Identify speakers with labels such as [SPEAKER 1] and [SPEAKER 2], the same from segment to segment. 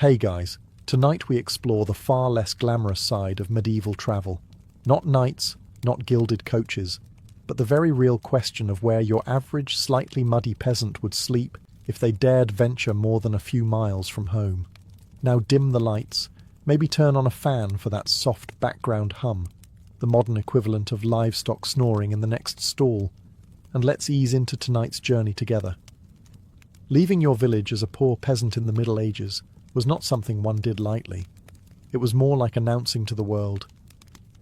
[SPEAKER 1] Hey guys, tonight we explore the far less glamorous side of medieval travel. Not knights, not gilded coaches, but the very real question of where your average, slightly muddy peasant would sleep if they dared venture more than a few miles from home. Now dim the lights, maybe turn on a fan for that soft background hum, the modern equivalent of livestock snoring in the next stall, and let's ease into tonight's journey together. Leaving your village as a poor peasant in the Middle Ages was not something one did lightly. It was more like announcing to the world,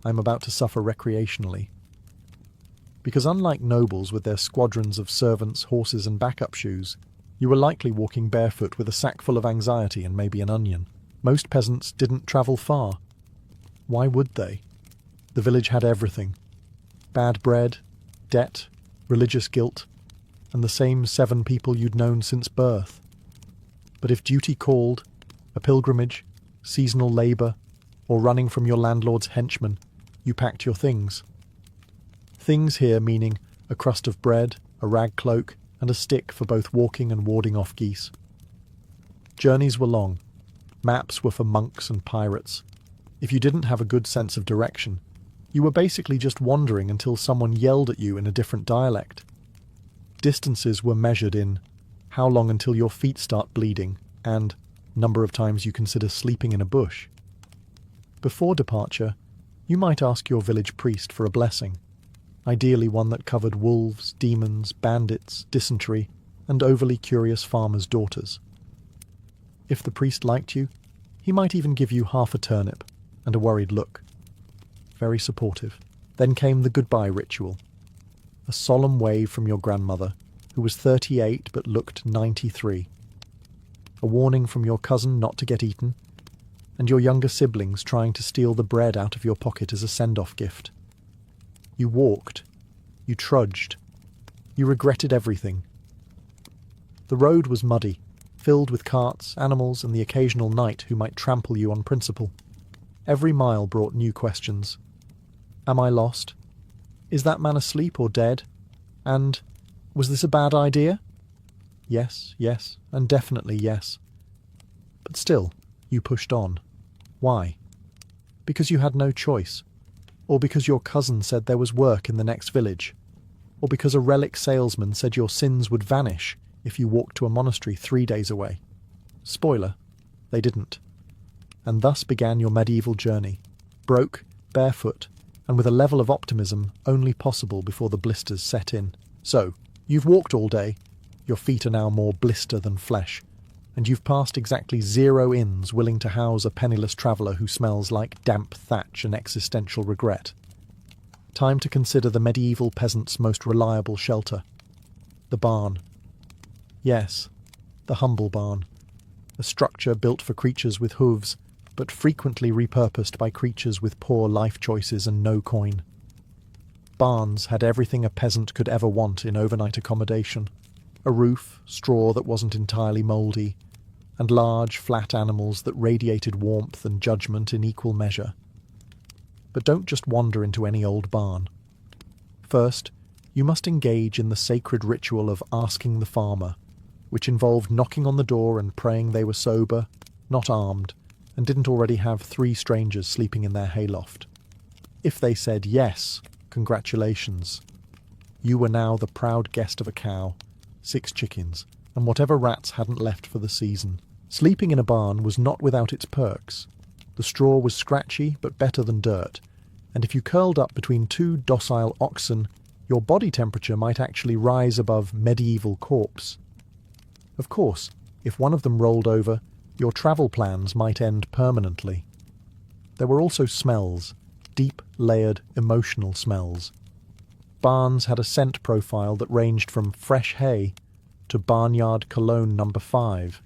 [SPEAKER 1] I'm about to suffer recreationally. Because unlike nobles with their squadrons of servants, horses and backup shoes, you were likely walking barefoot with a sack full of anxiety and maybe an onion. Most peasants didn't travel far. Why would they? The village had everything. Bad bread, debt, religious guilt, and the same 7 people you'd known since birth. But if duty called, a pilgrimage, seasonal labour, or running from your landlord's henchmen, you packed your things. Things here meaning a crust of bread, a rag cloak, and a stick for both walking and warding off geese. Journeys were long. Maps were for monks and pirates. If you didn't have a good sense of direction, you were basically just wandering until someone yelled at you in a different dialect. Distances were measured in how long until your feet start bleeding and number of times you consider sleeping in a bush. Before departure, you might ask your village priest for a blessing, ideally one that covered wolves, demons, bandits, dysentery, and overly curious farmers' daughters. If the priest liked you, he might even give you half a turnip and a worried look. Very supportive. Then came the goodbye ritual. A solemn wave from your grandmother, who was 38 but looked 93. A warning from your cousin not to get eaten, and your younger siblings trying to steal the bread out of your pocket as a send-off gift. You walked. You trudged. You regretted everything. The road was muddy, filled with carts, animals, and the occasional knight who might trample you on principle. Every mile brought new questions. Am I lost? Is that man asleep or dead? And was this a bad idea? Yes, and definitely yes. But still, you pushed on. Why? Because you had no choice. Or because your cousin said there was work in the next village. Or because a relic salesman said your sins would vanish if you walked to a monastery 3 days away. Spoiler, they didn't. And thus began your medieval journey, broke, barefoot, and with a level of optimism only possible before the blisters set in. So, you've walked all day, your feet are now more blister than flesh, and you've passed exactly 0 inns willing to house a penniless traveller who smells like damp thatch and existential regret. Time to consider the medieval peasant's most reliable shelter. The barn. Yes, the humble barn. A structure built for creatures with hooves, but frequently repurposed by creatures with poor life choices and no coin. Barns had everything a peasant could ever want in overnight accommodation. A roof, straw that wasn't entirely mouldy, and large, flat animals that radiated warmth and judgment in equal measure. But don't just wander into any old barn. First, you must engage in the sacred ritual of asking the farmer, which involved knocking on the door and praying they were sober, not armed, and didn't already have 3 strangers sleeping in their hayloft. If they said yes, congratulations. You were now the proud guest of a cow, 6 chickens, and whatever rats hadn't left for the season. Sleeping in a barn was not without its perks. The straw was scratchy, but better than dirt, and if you curled up between 2 docile oxen, your body temperature might actually rise above medieval corpse. Of course, if one of them rolled over, your travel plans might end permanently. There were also smells, deep, layered, emotional smells. Barns had a scent profile that ranged from fresh hay to barnyard cologne number 5.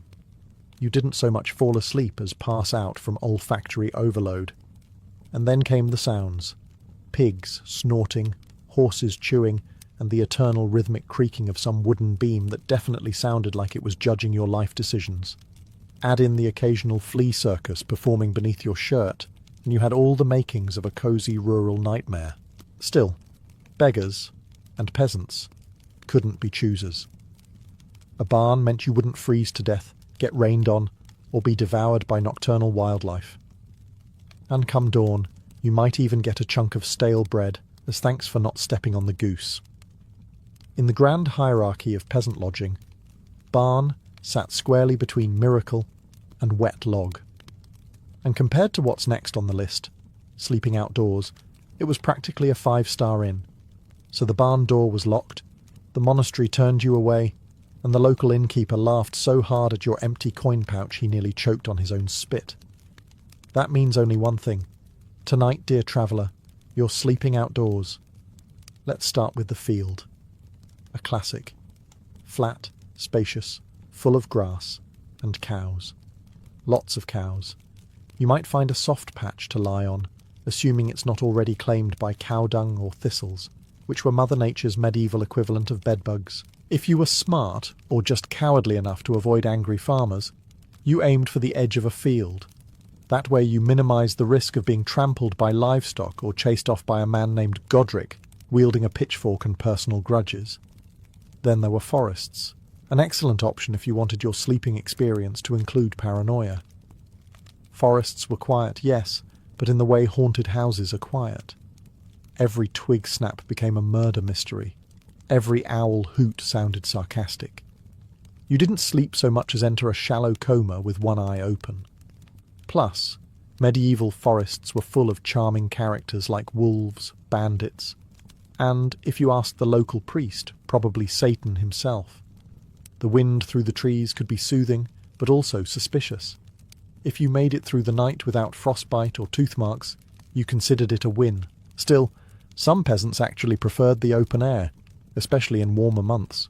[SPEAKER 1] You didn't so much fall asleep as pass out from olfactory overload. And then came the sounds. Pigs snorting, horses chewing, and the eternal rhythmic creaking of some wooden beam that definitely sounded like it was judging your life decisions. Add in the occasional flea circus performing beneath your shirt, and you had all the makings of a cosy rural nightmare. Still, beggars and peasants couldn't be choosers. A barn meant you wouldn't freeze to death, get rained on, or be devoured by nocturnal wildlife. And come dawn, you might even get a chunk of stale bread as thanks for not stepping on the goose. In the grand hierarchy of peasant lodging, barn sat squarely between miracle and wet log. And compared to what's next on the list, sleeping outdoors, it was practically a 5-star inn. So the barn door was locked, the monastery turned you away, and the local innkeeper laughed so hard at your empty coin pouch he nearly choked on his own spit. That means only one thing. Tonight, dear traveller, you're sleeping outdoors. Let's start with the field. A classic. Flat, spacious, full of grass and cows. Lots of cows. You might find a soft patch to lie on, assuming it's not already claimed by cow dung or thistles, which were Mother Nature's medieval equivalent of bedbugs. If you were smart, or just cowardly enough to avoid angry farmers, you aimed for the edge of a field. That way you minimised the risk of being trampled by livestock or chased off by a man named Godric, wielding a pitchfork and personal grudges. Then there were forests, an excellent option if you wanted your sleeping experience to include paranoia. Forests were quiet, yes, but in the way haunted houses are quiet. Every twig snap became a murder mystery. Every owl hoot sounded sarcastic. You didn't sleep so much as enter a shallow coma with one eye open. Plus, medieval forests were full of charming characters like wolves, bandits, and, if you asked the local priest, probably Satan himself. The wind through the trees could be soothing, but also suspicious. If you made it through the night without frostbite or tooth marks, you considered it a win. Still, some peasants actually preferred the open air, especially in warmer months.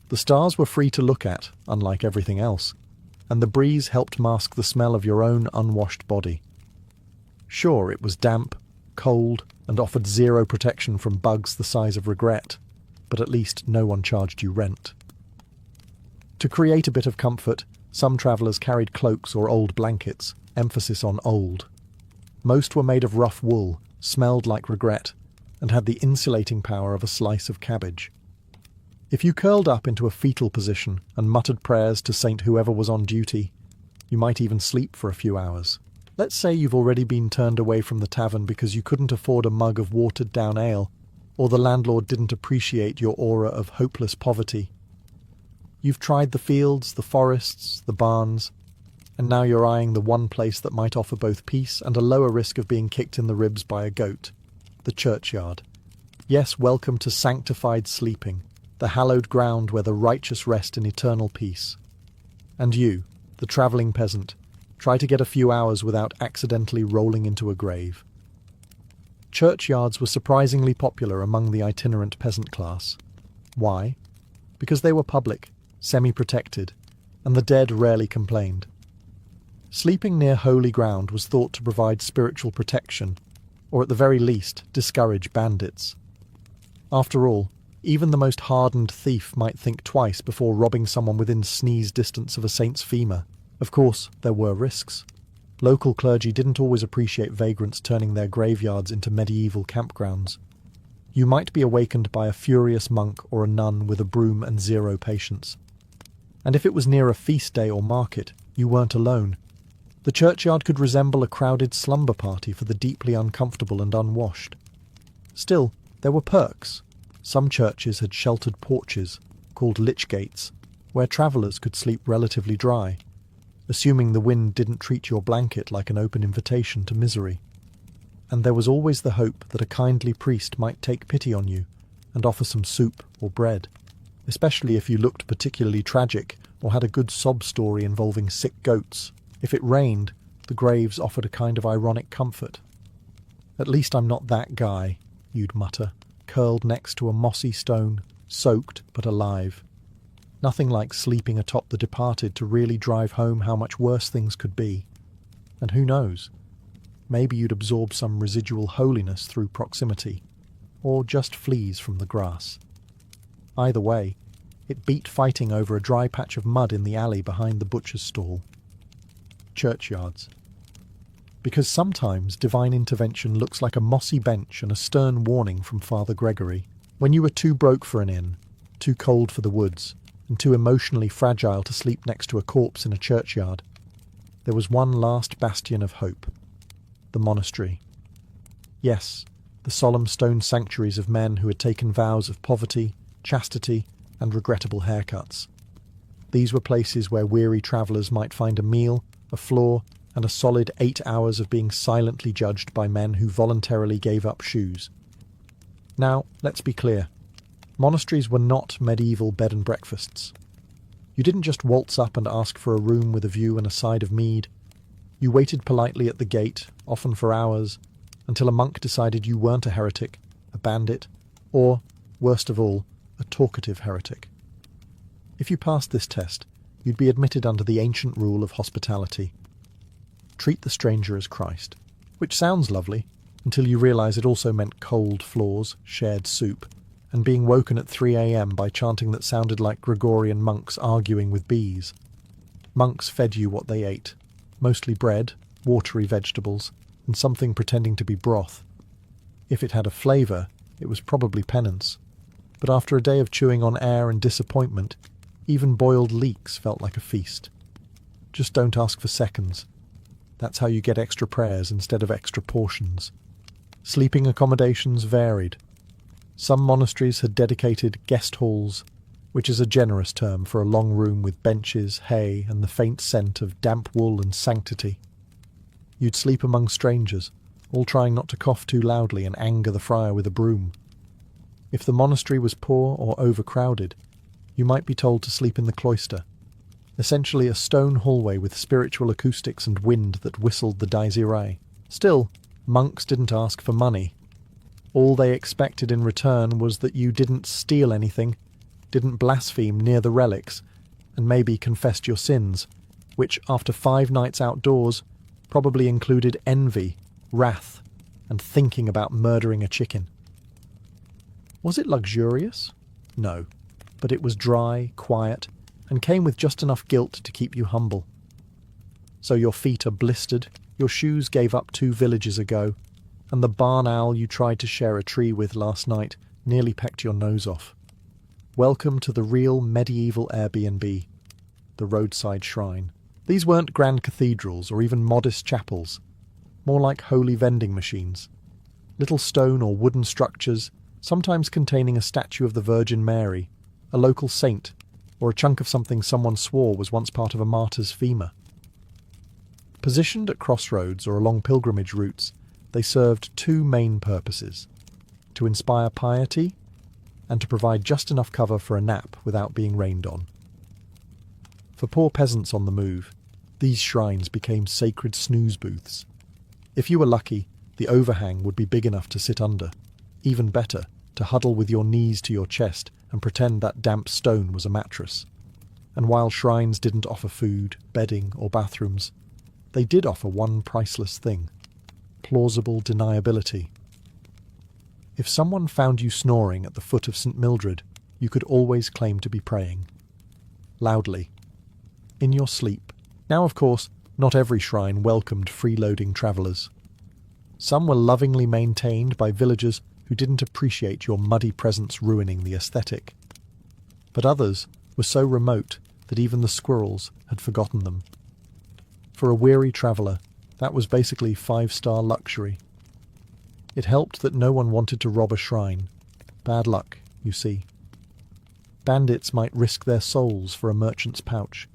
[SPEAKER 1] The stars were free to look at, unlike everything else, and the breeze helped mask the smell of your own unwashed body. Sure, it was damp, cold, and offered zero protection from bugs the size of regret, but at least no one charged you rent. To create a bit of comfort, some travellers carried cloaks or old blankets, emphasis on old. Most were made of rough wool, smelled like regret, and had the insulating power of a slice of cabbage. If you curled up into a fetal position and muttered prayers to Saint whoever was on duty, you might even sleep for a few hours. Let's say you've already been turned away from the tavern because you couldn't afford a mug of watered-down ale, or the landlord didn't appreciate your aura of hopeless poverty. You've tried the fields, the forests, the barns, and now you're eyeing the one place that might offer both peace and a lower risk of being kicked in the ribs by a goat. The churchyard. Yes, welcome to sanctified sleeping, the hallowed ground where the righteous rest in eternal peace. And you, the travelling peasant, try to get a few hours without accidentally rolling into a grave. Churchyards were surprisingly popular among the itinerant peasant class. Why? Because they were public, semi-protected, and the dead rarely complained. Sleeping near holy ground was thought to provide spiritual protection, or at the very least, discourage bandits. After all, even the most hardened thief might think twice before robbing someone within sneeze distance of a saint's femur. Of course, there were risks. Local clergy didn't always appreciate vagrants turning their graveyards into medieval campgrounds. You might be awakened by a furious monk or a nun with a broom and zero patience. And if it was near a feast day or market, you weren't alone. The churchyard could resemble a crowded slumber party for the deeply uncomfortable and unwashed. Still, there were perks. Some churches had sheltered porches, called lich gates, where travellers could sleep relatively dry, assuming the wind didn't treat your blanket like an open invitation to misery. And there was always the hope that a kindly priest might take pity on you and offer some soup or bread, especially if you looked particularly tragic or had a good sob story involving sick goats. If it rained, the graves offered a kind of ironic comfort. "At least I'm not that guy," you'd mutter, curled next to a mossy stone, soaked but alive. Nothing like sleeping atop the departed to really drive home how much worse things could be. And who knows? Maybe you'd absorb some residual holiness through proximity, or just fleas from the grass. Either way, it beat fighting over a dry patch of mud in the alley behind the butcher's stall. Churchyards. Because sometimes divine intervention looks like a mossy bench and a stern warning from Father Gregory. When you were too broke for an inn, too cold for the woods, and too emotionally fragile to sleep next to a corpse in a churchyard, there was one last bastion of hope: the monastery. Yes, the solemn stone sanctuaries of men who had taken vows of poverty, chastity, and regrettable haircuts. These were places where weary travellers might find a meal, a floor, and a solid 8 hours of being silently judged by men who voluntarily gave up shoes. Now, let's be clear. Monasteries were not medieval bed and breakfasts. You didn't just waltz up and ask for a room with a view and a side of mead. You waited politely at the gate, often for hours, until a monk decided you weren't a heretic, a bandit, or, worst of all, a talkative heretic. If you passed this test, you'd be admitted under the ancient rule of hospitality. Treat the stranger as Christ, which sounds lovely, until you realise it also meant cold floors, shared soup, and being woken at 3 a.m. by chanting that sounded like Gregorian monks arguing with bees. Monks fed you what they ate, mostly bread, watery vegetables, and something pretending to be broth. If it had a flavour, it was probably penance. But after a day of chewing on air and disappointment, even boiled leeks felt like a feast. Just don't ask for seconds. That's how you get extra prayers instead of extra portions. Sleeping accommodations varied. Some monasteries had dedicated guest halls, which is a generous term for a long room with benches, hay, and the faint scent of damp wool and sanctity. You'd sleep among strangers, all trying not to cough too loudly and anger the friar with a broom. If the monastery was poor or overcrowded, you might be told to sleep in the cloister, essentially a stone hallway with spiritual acoustics and wind that whistled the Dies Irae. Still, monks didn't ask for money. All they expected in return was that you didn't steal anything, didn't blaspheme near the relics, and maybe confessed your sins, which, after 5 nights outdoors, probably included envy, wrath, and thinking about murdering a chicken. Was it luxurious? No, but it was dry, quiet, and came with just enough guilt to keep you humble. So your feet are blistered, your shoes gave up 2 villages ago, and the barn owl you tried to share a tree with last night nearly pecked your nose off. Welcome to the real medieval Airbnb, the roadside shrine. These weren't grand cathedrals or even modest chapels, more like holy vending machines. Little stone or wooden structures, sometimes containing a statue of the Virgin Mary, a local saint, or a chunk of something someone swore was once part of a martyr's femur. Positioned at crossroads or along pilgrimage routes, they served 2 main purposes: to inspire piety and to provide just enough cover for a nap without being rained on. For poor peasants on the move, these shrines became sacred snooze booths. If you were lucky, the overhang would be big enough to sit under. Even better, to huddle with your knees to your chest and pretend that damp stone was a mattress. And while shrines didn't offer food, bedding, or bathrooms, they did offer one priceless thing: plausible deniability. If someone found you snoring at the foot of St. Mildred, you could always claim to be praying. Loudly. In your sleep. Now, of course, not every shrine welcomed freeloading travellers. Some were lovingly maintained by villagers who didn't appreciate your muddy presence ruining the aesthetic. But others were so remote that even the squirrels had forgotten them. For a weary traveller, that was basically 5-star luxury. It helped that no one wanted to rob a shrine. Bad luck, you see. Bandits might risk their souls for a merchant's pouch,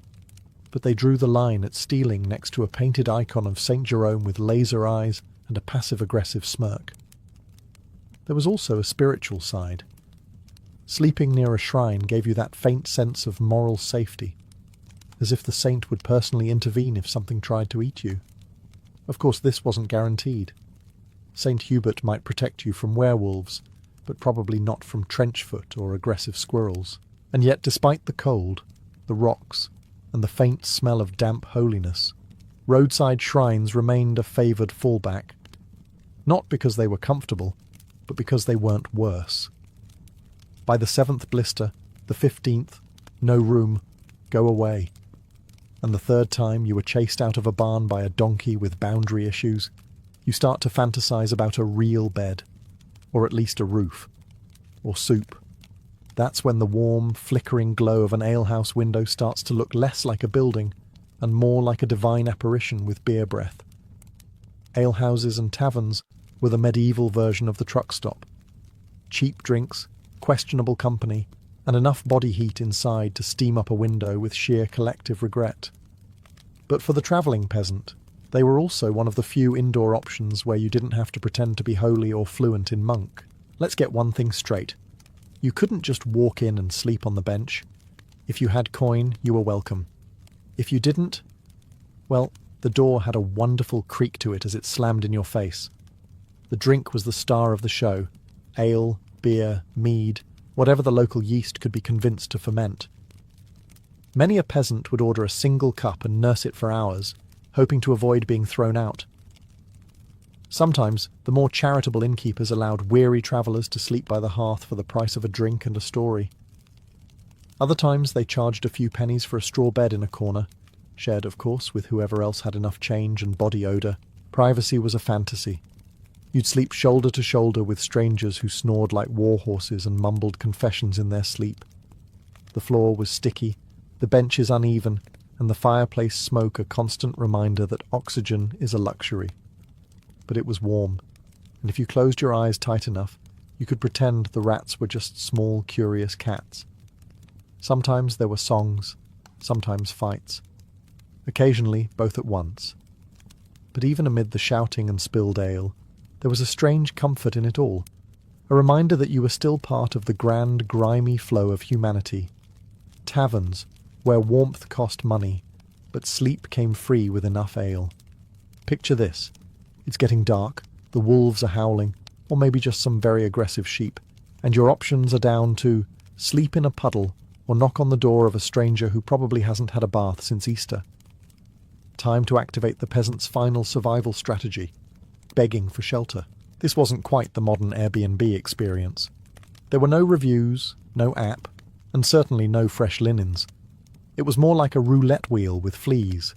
[SPEAKER 1] but they drew the line at stealing next to a painted icon of St. Jerome with laser eyes and a passive-aggressive smirk. There was also a spiritual side. Sleeping near a shrine gave you that faint sense of moral safety, as if the saint would personally intervene if something tried to eat you. Of course, this wasn't guaranteed. St. Hubert might protect you from werewolves, but probably not from trenchfoot or aggressive squirrels. And yet, despite the cold, the rocks, and the faint smell of damp holiness, roadside shrines remained a favoured fallback. Not because they were comfortable, but because they weren't worse. By the 7th blister, the 15th, no room, go away. And the 3rd time you were chased out of a barn by a donkey with boundary issues, you start to fantasize about a real bed, or at least a roof, or soup, That's when the warm, flickering glow of an alehouse window starts to look less like a building and more like a divine apparition with beer breath. Alehouses and taverns were the medieval version of the truck stop. Cheap drinks, questionable company, and enough body heat inside to steam up a window with sheer collective regret. But for the travelling peasant, they were also one of the few indoor options where you didn't have to pretend to be holy or fluent in monk. Let's get one thing straight. You couldn't just walk in and sleep on the bench. If you had coin, you were welcome. If you didn't, well, the door had a wonderful creak to it as it slammed in your face. The drink was the star of the show. Ale, beer, mead, whatever the local yeast could be convinced to ferment. Many a peasant would order a single cup and nurse it for hours, hoping to avoid being thrown out. Sometimes the more charitable innkeepers allowed weary travellers to sleep by the hearth for the price of a drink and a story. Other times they charged a few pennies for a straw bed in a corner, shared of course with whoever else had enough change and body odour. Privacy was a fantasy. You'd sleep shoulder to shoulder with strangers who snored like war horses and mumbled confessions in their sleep. The floor was sticky, the benches uneven, and the fireplace smoke a constant reminder that oxygen is a luxury. But it was warm, and if you closed your eyes tight enough, you could pretend the rats were just small, curious cats. Sometimes there were songs, sometimes fights. Occasionally, both at once. But even amid the shouting and spilled ale, there was a strange comfort in it all, a reminder that you were still part of the grand, grimy flow of humanity. Taverns, where warmth cost money, but sleep came free with enough ale. Picture this. It's getting dark, the wolves are howling, or maybe just some very aggressive sheep, and your options are down to sleep in a puddle or knock on the door of a stranger who probably hasn't had a bath since Easter. Time to activate the peasant's final survival strategy, begging for shelter. This wasn't quite the modern Airbnb experience. There were no reviews, no app, and certainly no fresh linens. It was more like a roulette wheel with fleas.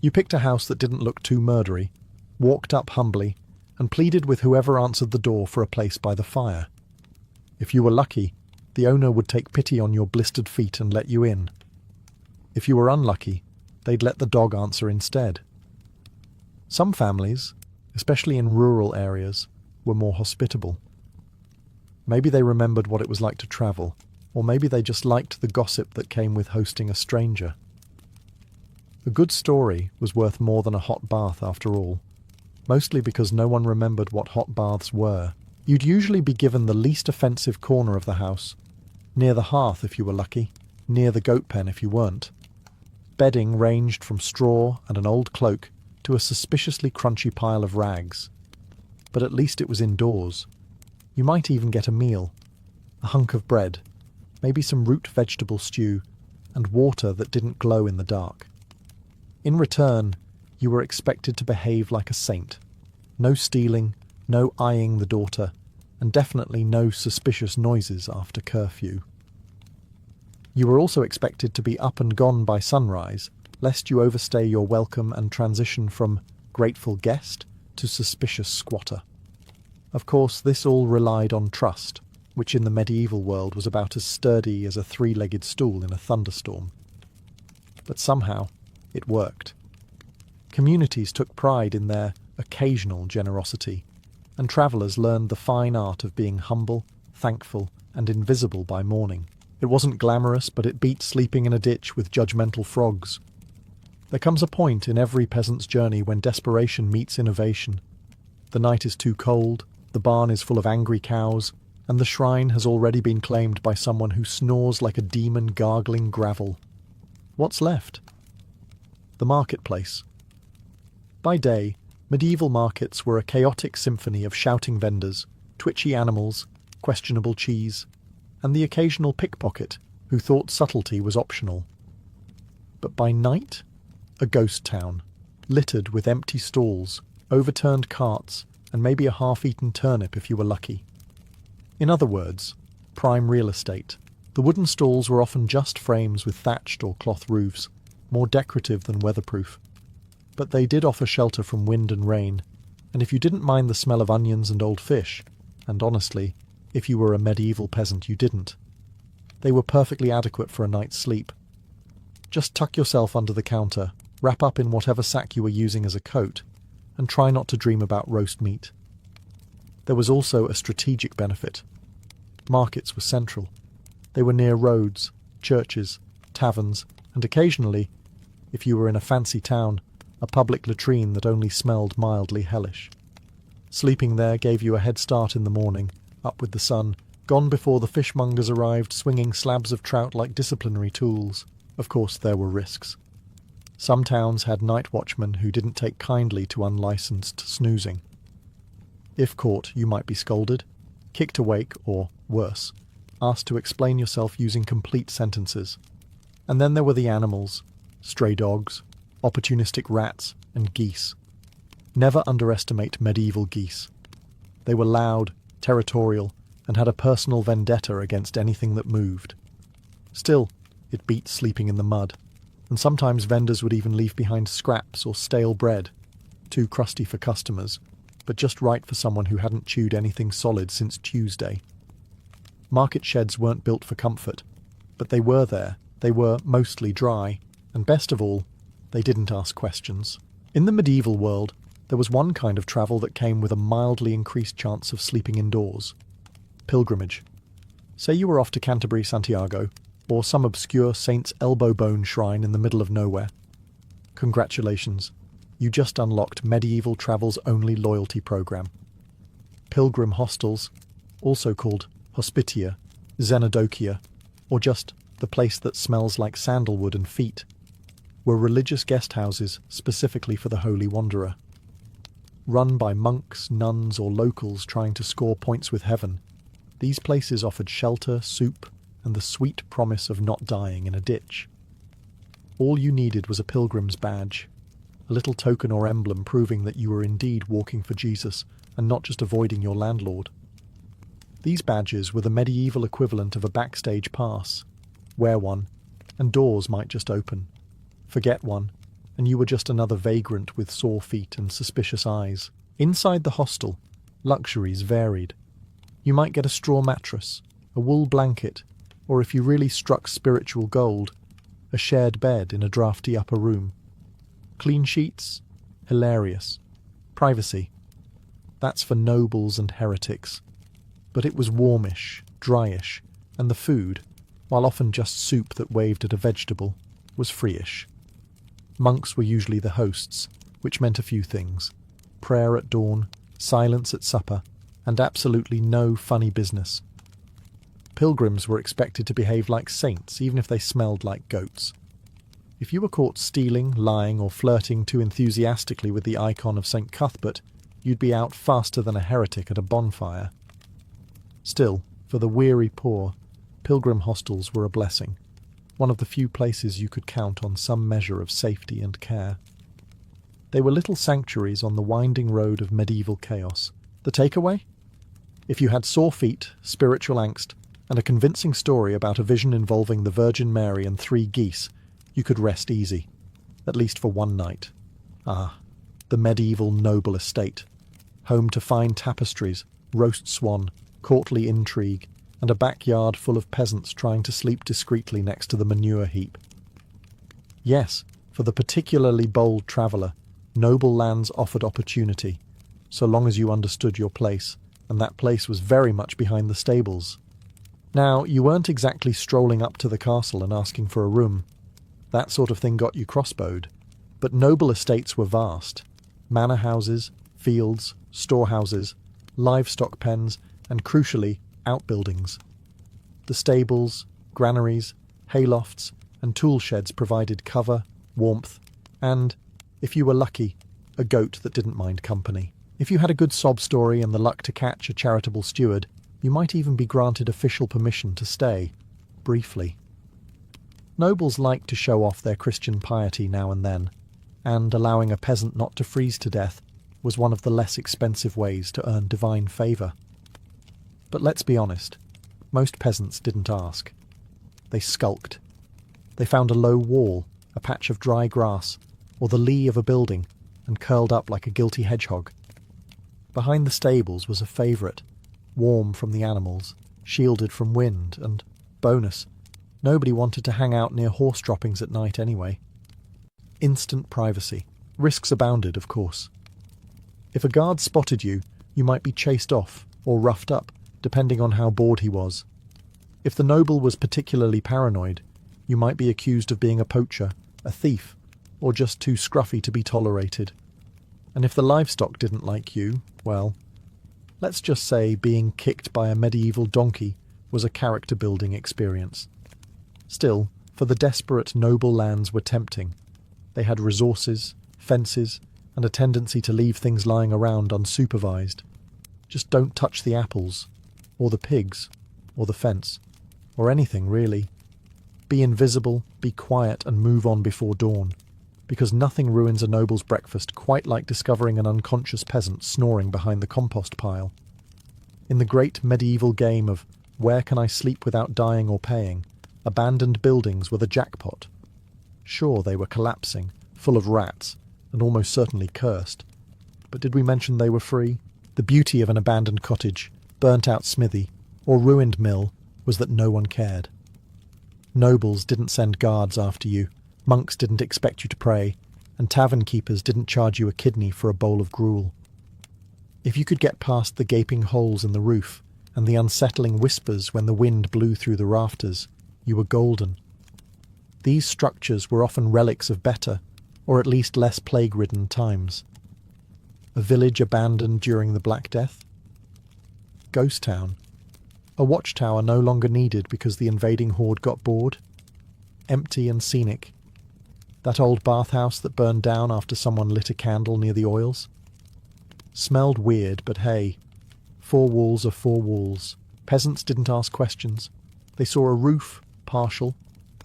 [SPEAKER 1] You picked a house that didn't look too murdery, walked up humbly, and pleaded with whoever answered the door for a place by the fire. If you were lucky, the owner would take pity on your blistered feet and let you in. If you were unlucky, they'd let the dog answer instead. Some families, especially in rural areas, were more hospitable. Maybe they remembered what it was like to travel, or maybe they just liked the gossip that came with hosting a stranger. A good story was worth more than a hot bath after all, mostly because no one remembered what hot baths were. You'd usually be given the least offensive corner of the house, near the hearth if you were lucky, near the goat pen if you weren't. Bedding ranged from straw and an old cloak to a suspiciously crunchy pile of rags. But at least it was indoors. You might even get a meal, a hunk of bread, maybe some root vegetable stew, and water that didn't glow in the dark. In return, you were expected to behave like a saint. No stealing, no eyeing the daughter, and definitely no suspicious noises after curfew. You were also expected to be up and gone by sunrise, lest you overstay your welcome and transition from grateful guest to suspicious squatter. Of course, this all relied on trust, which in the medieval world was about as sturdy as a three-legged stool in a thunderstorm. But somehow, it worked. Communities took pride in their occasional generosity, and travellers learned the fine art of being humble, thankful, and invisible by morning. It wasn't glamorous, but it beat sleeping in a ditch with judgmental frogs. There comes a point in every peasant's journey when desperation meets innovation. The night is too cold, the barn is full of angry cows, and the shrine has already been claimed by someone who snores like a demon gargling gravel. What's left? The marketplace. By day, medieval markets were a chaotic symphony of shouting vendors, twitchy animals, questionable cheese, and the occasional pickpocket who thought subtlety was optional. But by night, a ghost town, littered with empty stalls, overturned carts, and maybe a half-eaten turnip if you were lucky. In other words, prime real estate. The wooden stalls were often just frames with thatched or cloth roofs, more decorative than weatherproof. But they did offer shelter from wind and rain, and if you didn't mind the smell of onions and old fish, and honestly, if you were a medieval peasant you didn't, They were perfectly adequate for a night's sleep. Just tuck yourself under the counter, wrap up in whatever sack you were using as a coat, and try not to dream about roast meat. There was also a strategic benefit. Markets were central. They were near roads, churches, taverns, and occasionally, if you were in a fancy town, a public latrine that only smelled mildly hellish. Sleeping there gave you a head start in the morning, up with the sun, gone before the fishmongers arrived swinging slabs of trout like disciplinary tools. Of course, there were risks. Some towns had night watchmen who didn't take kindly to unlicensed snoozing. If caught, you might be scolded, kicked awake, or, worse, asked to explain yourself using complete sentences. And then there were the animals, stray dogs, opportunistic rats, and geese. Never underestimate medieval geese. They were loud, territorial, and had a personal vendetta against anything that moved. Still, it beat sleeping in the mud, and sometimes vendors would even leave behind scraps or stale bread, too crusty for customers, but just right for someone who hadn't chewed anything solid since Tuesday. Market sheds weren't built for comfort, but they were there. They were mostly dry, and best of all, they didn't ask questions. In the medieval world, there was one kind of travel that came with a mildly increased chance of sleeping indoors. Pilgrimage. Say you were off to Canterbury, Santiago, or some obscure saint's elbow bone shrine in the middle of nowhere. Congratulations, you just unlocked medieval travel's only loyalty program. Pilgrim hostels, also called hospitia, xenodochia, or just the place that smells like sandalwood and feet, were religious guest houses specifically for the holy wanderer. Run by monks, nuns, or locals trying to score points with heaven, these places offered shelter, soup, and the sweet promise of not dying in a ditch. All you needed was a pilgrim's badge, a little token or emblem proving that you were indeed walking for Jesus and not just avoiding your landlord. These badges were the medieval equivalent of a backstage pass. Wear one, and doors might just open. Forget one, and you were just another vagrant with sore feet and suspicious eyes. Inside the hostel, luxuries varied. You might get a straw mattress, a wool blanket, or if you really struck spiritual gold, a shared bed in a drafty upper room. Clean sheets? Hilarious. Privacy? That's for nobles and heretics. But it was warmish, dryish, and the food, while often just soup that waved at a vegetable, was freeish. Monks were usually the hosts, which meant a few things: prayer at dawn, silence at supper, and absolutely no funny business. Pilgrims were expected to behave like saints, even if they smelled like goats. If you were caught stealing, lying, or flirting too enthusiastically with the icon of St. Cuthbert, you'd be out faster than a heretic at a bonfire. Still, for the weary poor, pilgrim hostels were a blessing, one of the few places you could count on some measure of safety and care. They were little sanctuaries on the winding road of medieval chaos. The takeaway? If you had sore feet, spiritual angst, and a convincing story about a vision involving the Virgin Mary and 3 geese, you could rest easy, at least for one night. Ah, the medieval noble estate, home to fine tapestries, roast swan, courtly intrigue, and a backyard full of peasants trying to sleep discreetly next to the manure heap. Yes, for the particularly bold traveller, noble lands offered opportunity, so long as you understood your place, and that place was very much behind the stables. Now, you weren't exactly strolling up to the castle and asking for a room. That sort of thing got you crossbowed. But noble estates were vast. Manor houses, fields, storehouses, livestock pens, and crucially, outbuildings. The stables, granaries, haylofts, and tool sheds provided cover, warmth, and, if you were lucky, a goat that didn't mind company. If you had a good sob story and the luck to catch a charitable steward, you might even be granted official permission to stay, briefly. Nobles liked to show off their Christian piety now and then, and allowing a peasant not to freeze to death was one of the less expensive ways to earn divine favour. But let's be honest, most peasants didn't ask. They skulked. They found a low wall, a patch of dry grass, or the lee of a building, and curled up like a guilty hedgehog. Behind the stables was a favourite, warm from the animals, shielded from wind, and, Bonus, nobody wanted to hang out near horse droppings at night anyway. Instant privacy. Risks abounded, of course. If a guard spotted you, you might be chased off or roughed up, depending on how bored he was. If the noble was particularly paranoid, you might be accused of being a poacher, a thief, or just too scruffy to be tolerated. And if the livestock didn't like you, well, let's just say being kicked by a medieval donkey was a character-building experience. Still, for the desperate, noble lands were tempting. They had resources, fences, and a tendency to leave things lying around unsupervised. Just don't touch the apples, or the pigs, or the fence, or anything really. Be invisible, be quiet, and move on before dawn, because nothing ruins a noble's breakfast quite like discovering an unconscious peasant snoring behind the compost pile. In the great medieval game of where can I sleep without dying or paying, abandoned buildings were the jackpot. Sure, they were collapsing, full of rats, and almost certainly cursed. But did we mention they were free? The beauty of an abandoned cottage, burnt-out smithy, or ruined mill was that no one cared. Nobles didn't send guards after you, monks didn't expect you to pray, and tavern keepers didn't charge you a kidney for a bowl of gruel. If you could get past the gaping holes in the roof and the unsettling whispers when the wind blew through the rafters, you were golden. These structures were often relics of better, or at least less plague-ridden times. A village abandoned during the Black Death? Ghost town. A watchtower no longer needed because the invading horde got bored? Empty and scenic. That old bathhouse that burned down after someone lit a candle near the oils? Smelled weird, but hey, 4 walls are 4 walls. Peasants didn't ask questions. They saw a roof, partial,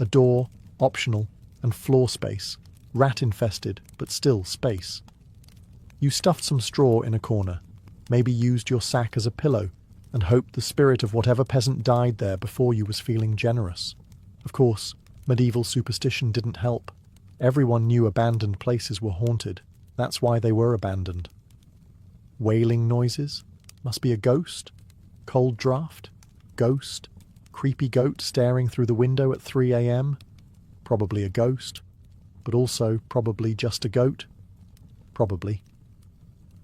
[SPEAKER 1] a door, optional, and floor space, rat-infested, but still space. You stuffed some straw in a corner, maybe used your sack as a pillow, and hoped the spirit of whatever peasant died there before you was feeling generous. Of course, medieval superstition didn't help. Everyone knew abandoned places were haunted. That's why they were abandoned. Wailing noises? Must be a ghost? Cold draft? Ghost? Creepy goat staring through the window at 3 a.m? Probably a ghost. But also probably just a goat? Probably.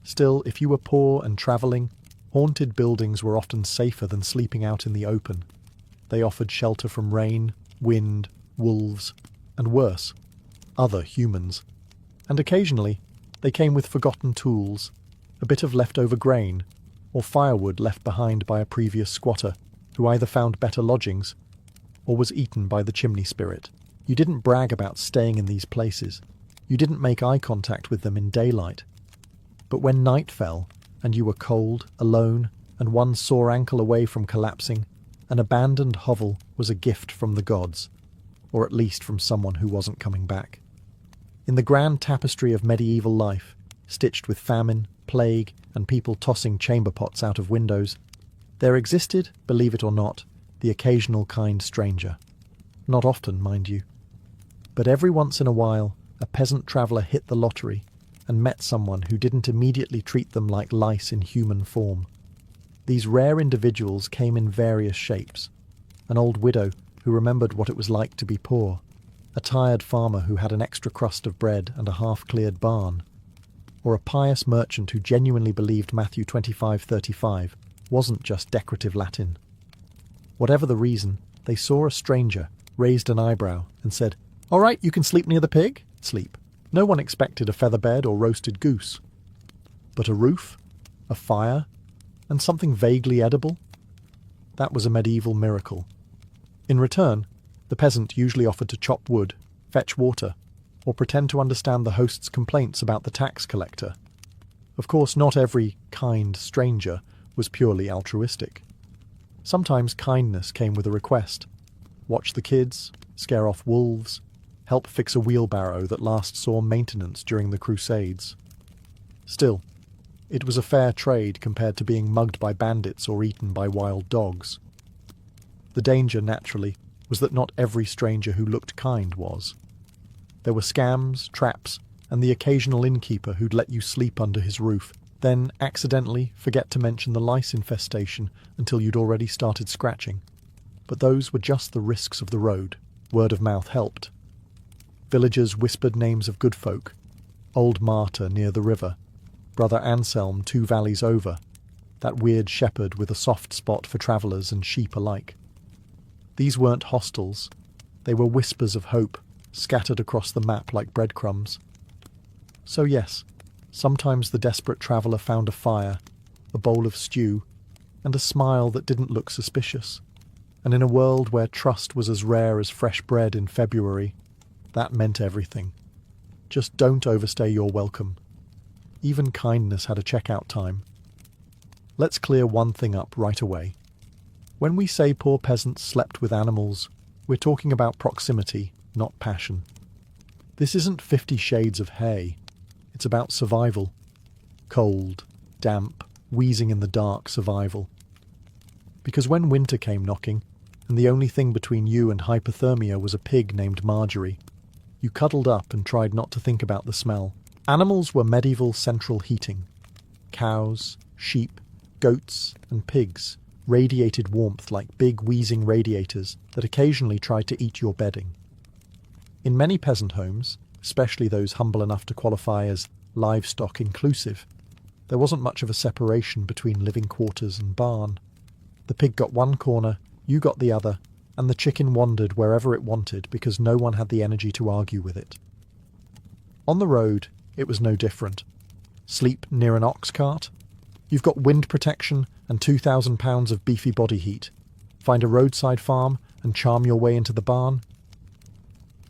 [SPEAKER 1] Still, if you were poor and travelling, haunted buildings were often safer than sleeping out in the open. They offered shelter from rain, wind, wolves, and worse, other humans. And occasionally, they came with forgotten tools, a bit of leftover grain, or firewood left behind by a previous squatter, who either found better lodgings, or was eaten by the chimney spirit. You didn't brag about staying in these places. You didn't make eye contact with them in daylight. But when night fell, and you were cold, alone, and one sore ankle away from collapsing, an abandoned hovel was a gift from the gods, or at least from someone who wasn't coming back. In the grand tapestry of medieval life, stitched with famine, plague, and people tossing chamber pots out of windows, there existed, believe it or not, the occasional kind stranger. Not often, mind you. But every once in a while, a peasant traveller hit the lottery and met someone who didn't immediately treat them like lice in human form. These rare individuals came in various shapes. An old widow who remembered what it was like to be poor, a tired farmer who had an extra crust of bread and a half-cleared barn, or a pious merchant who genuinely believed Matthew 25:35 wasn't just decorative Latin. Whatever the reason, they saw a stranger, raised an eyebrow, and said, "All right, you can sleep near the pig?" Sleep. No one expected a feather bed or roasted goose. But a roof, a fire, and something vaguely edible? That was a medieval miracle. In return, the peasant usually offered to chop wood, fetch water, or pretend to understand the host's complaints about the tax collector. Of course, not every kind stranger was purely altruistic. Sometimes kindness came with a request. Watch the kids, scare off wolves, help fix a wheelbarrow that last saw maintenance during the Crusades. Still, it was a fair trade compared to being mugged by bandits or eaten by wild dogs. The danger, naturally, was that not every stranger who looked kind was. There were scams, traps, and the occasional innkeeper who'd let you sleep under his roof, then accidentally forget to mention the lice infestation until you'd already started scratching. but those were just the risks of the road. Word of mouth helped. Villagers whispered names of good folk. Old Marta near the river, Brother Anselm 2 valleys over, that weird shepherd with a soft spot for travellers and sheep alike. These weren't hostels. They were whispers of hope, scattered across the map like breadcrumbs. So yes, sometimes the desperate traveller found a fire, a bowl of stew, and a smile that didn't look suspicious. And in a world where trust was as rare as fresh bread in February, that meant everything. Just don't overstay your welcome. Even kindness had a checkout time. Let's clear one thing up right away. When we say poor peasants slept with animals, we're talking about proximity, not passion. This isn't 50 Shades of Hay. It's about survival. Cold, damp, wheezing in the dark survival. Because when winter came knocking, and the only thing between you and hypothermia was a pig named Marjorie, you cuddled up and tried not to think about the smell. Animals were medieval central heating. Cows, sheep, goats, and pigs radiated warmth like big wheezing radiators that occasionally tried to eat your bedding. In many peasant homes, especially those humble enough to qualify as livestock inclusive, there wasn't much of a separation between living quarters and barn. The pig got one corner, you got the other, and the chicken wandered wherever it wanted because no one had the energy to argue with it. On the road, it was no different. Sleep near an ox cart? You've got wind protection and 2,000 pounds of beefy body heat. Find a roadside farm and charm your way into the barn?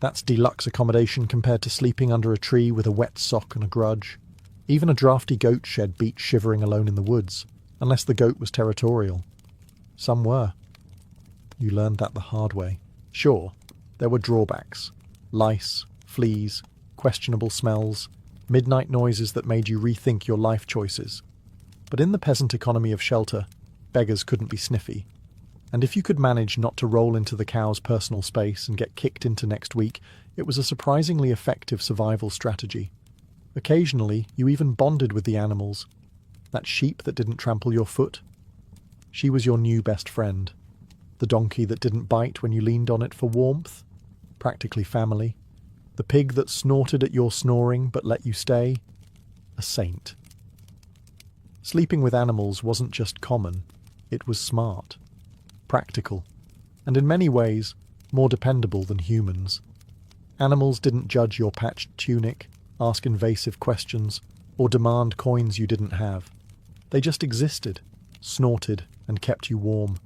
[SPEAKER 1] That's deluxe accommodation compared to sleeping under a tree with a wet sock and a grudge. Even a drafty goat shed beat shivering alone in the woods, unless the goat was territorial. Some were. You learned that the hard way. Sure, there were drawbacks. Lice, fleas, questionable smells, midnight noises that made you rethink your life choices. But in the peasant economy of shelter, beggars couldn't be sniffy. And if you could manage not to roll into the cow's personal space and get kicked into next week, it was a surprisingly effective survival strategy. Occasionally, you even bonded with the animals. That sheep that didn't trample your foot? She was your new best friend. The donkey that didn't bite when you leaned on it for warmth? Practically family. The pig that snorted at your snoring but let you stay? A saint. Sleeping with animals wasn't just common, it was smart, practical, and in many ways more dependable than humans. Animals didn't judge your patched tunic, ask invasive questions, or demand coins you didn't have. They just existed, snorted, and kept you warm,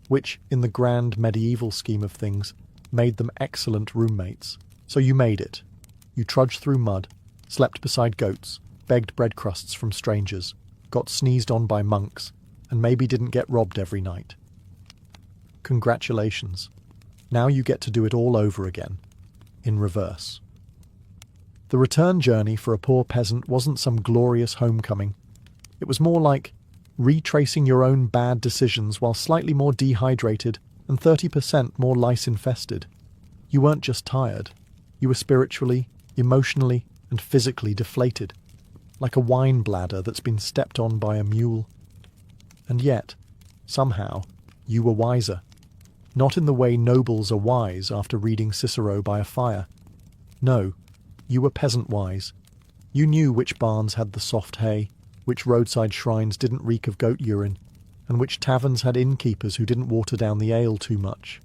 [SPEAKER 1] which, in the grand medieval scheme of things, made them excellent roommates. So you made it. You trudged through mud, slept beside goats, begged bread crusts from strangers, got sneezed on by monks, and maybe didn't get robbed every night. Congratulations. Now you get to do it all over again, in reverse. The return journey for a poor peasant wasn't some glorious homecoming. It was more like retracing your own bad decisions while slightly more dehydrated and 30% more lice-infested. You weren't just tired. You were spiritually, emotionally, and physically deflated, like a wine bladder that's been stepped on by a mule. And yet, somehow, you were wiser. Not in the way nobles are wise after reading Cicero by a fire. No, you were peasant-wise. You knew which barns had the soft hay, which roadside shrines didn't reek of goat urine, and which taverns had innkeepers who didn't water down the ale too much.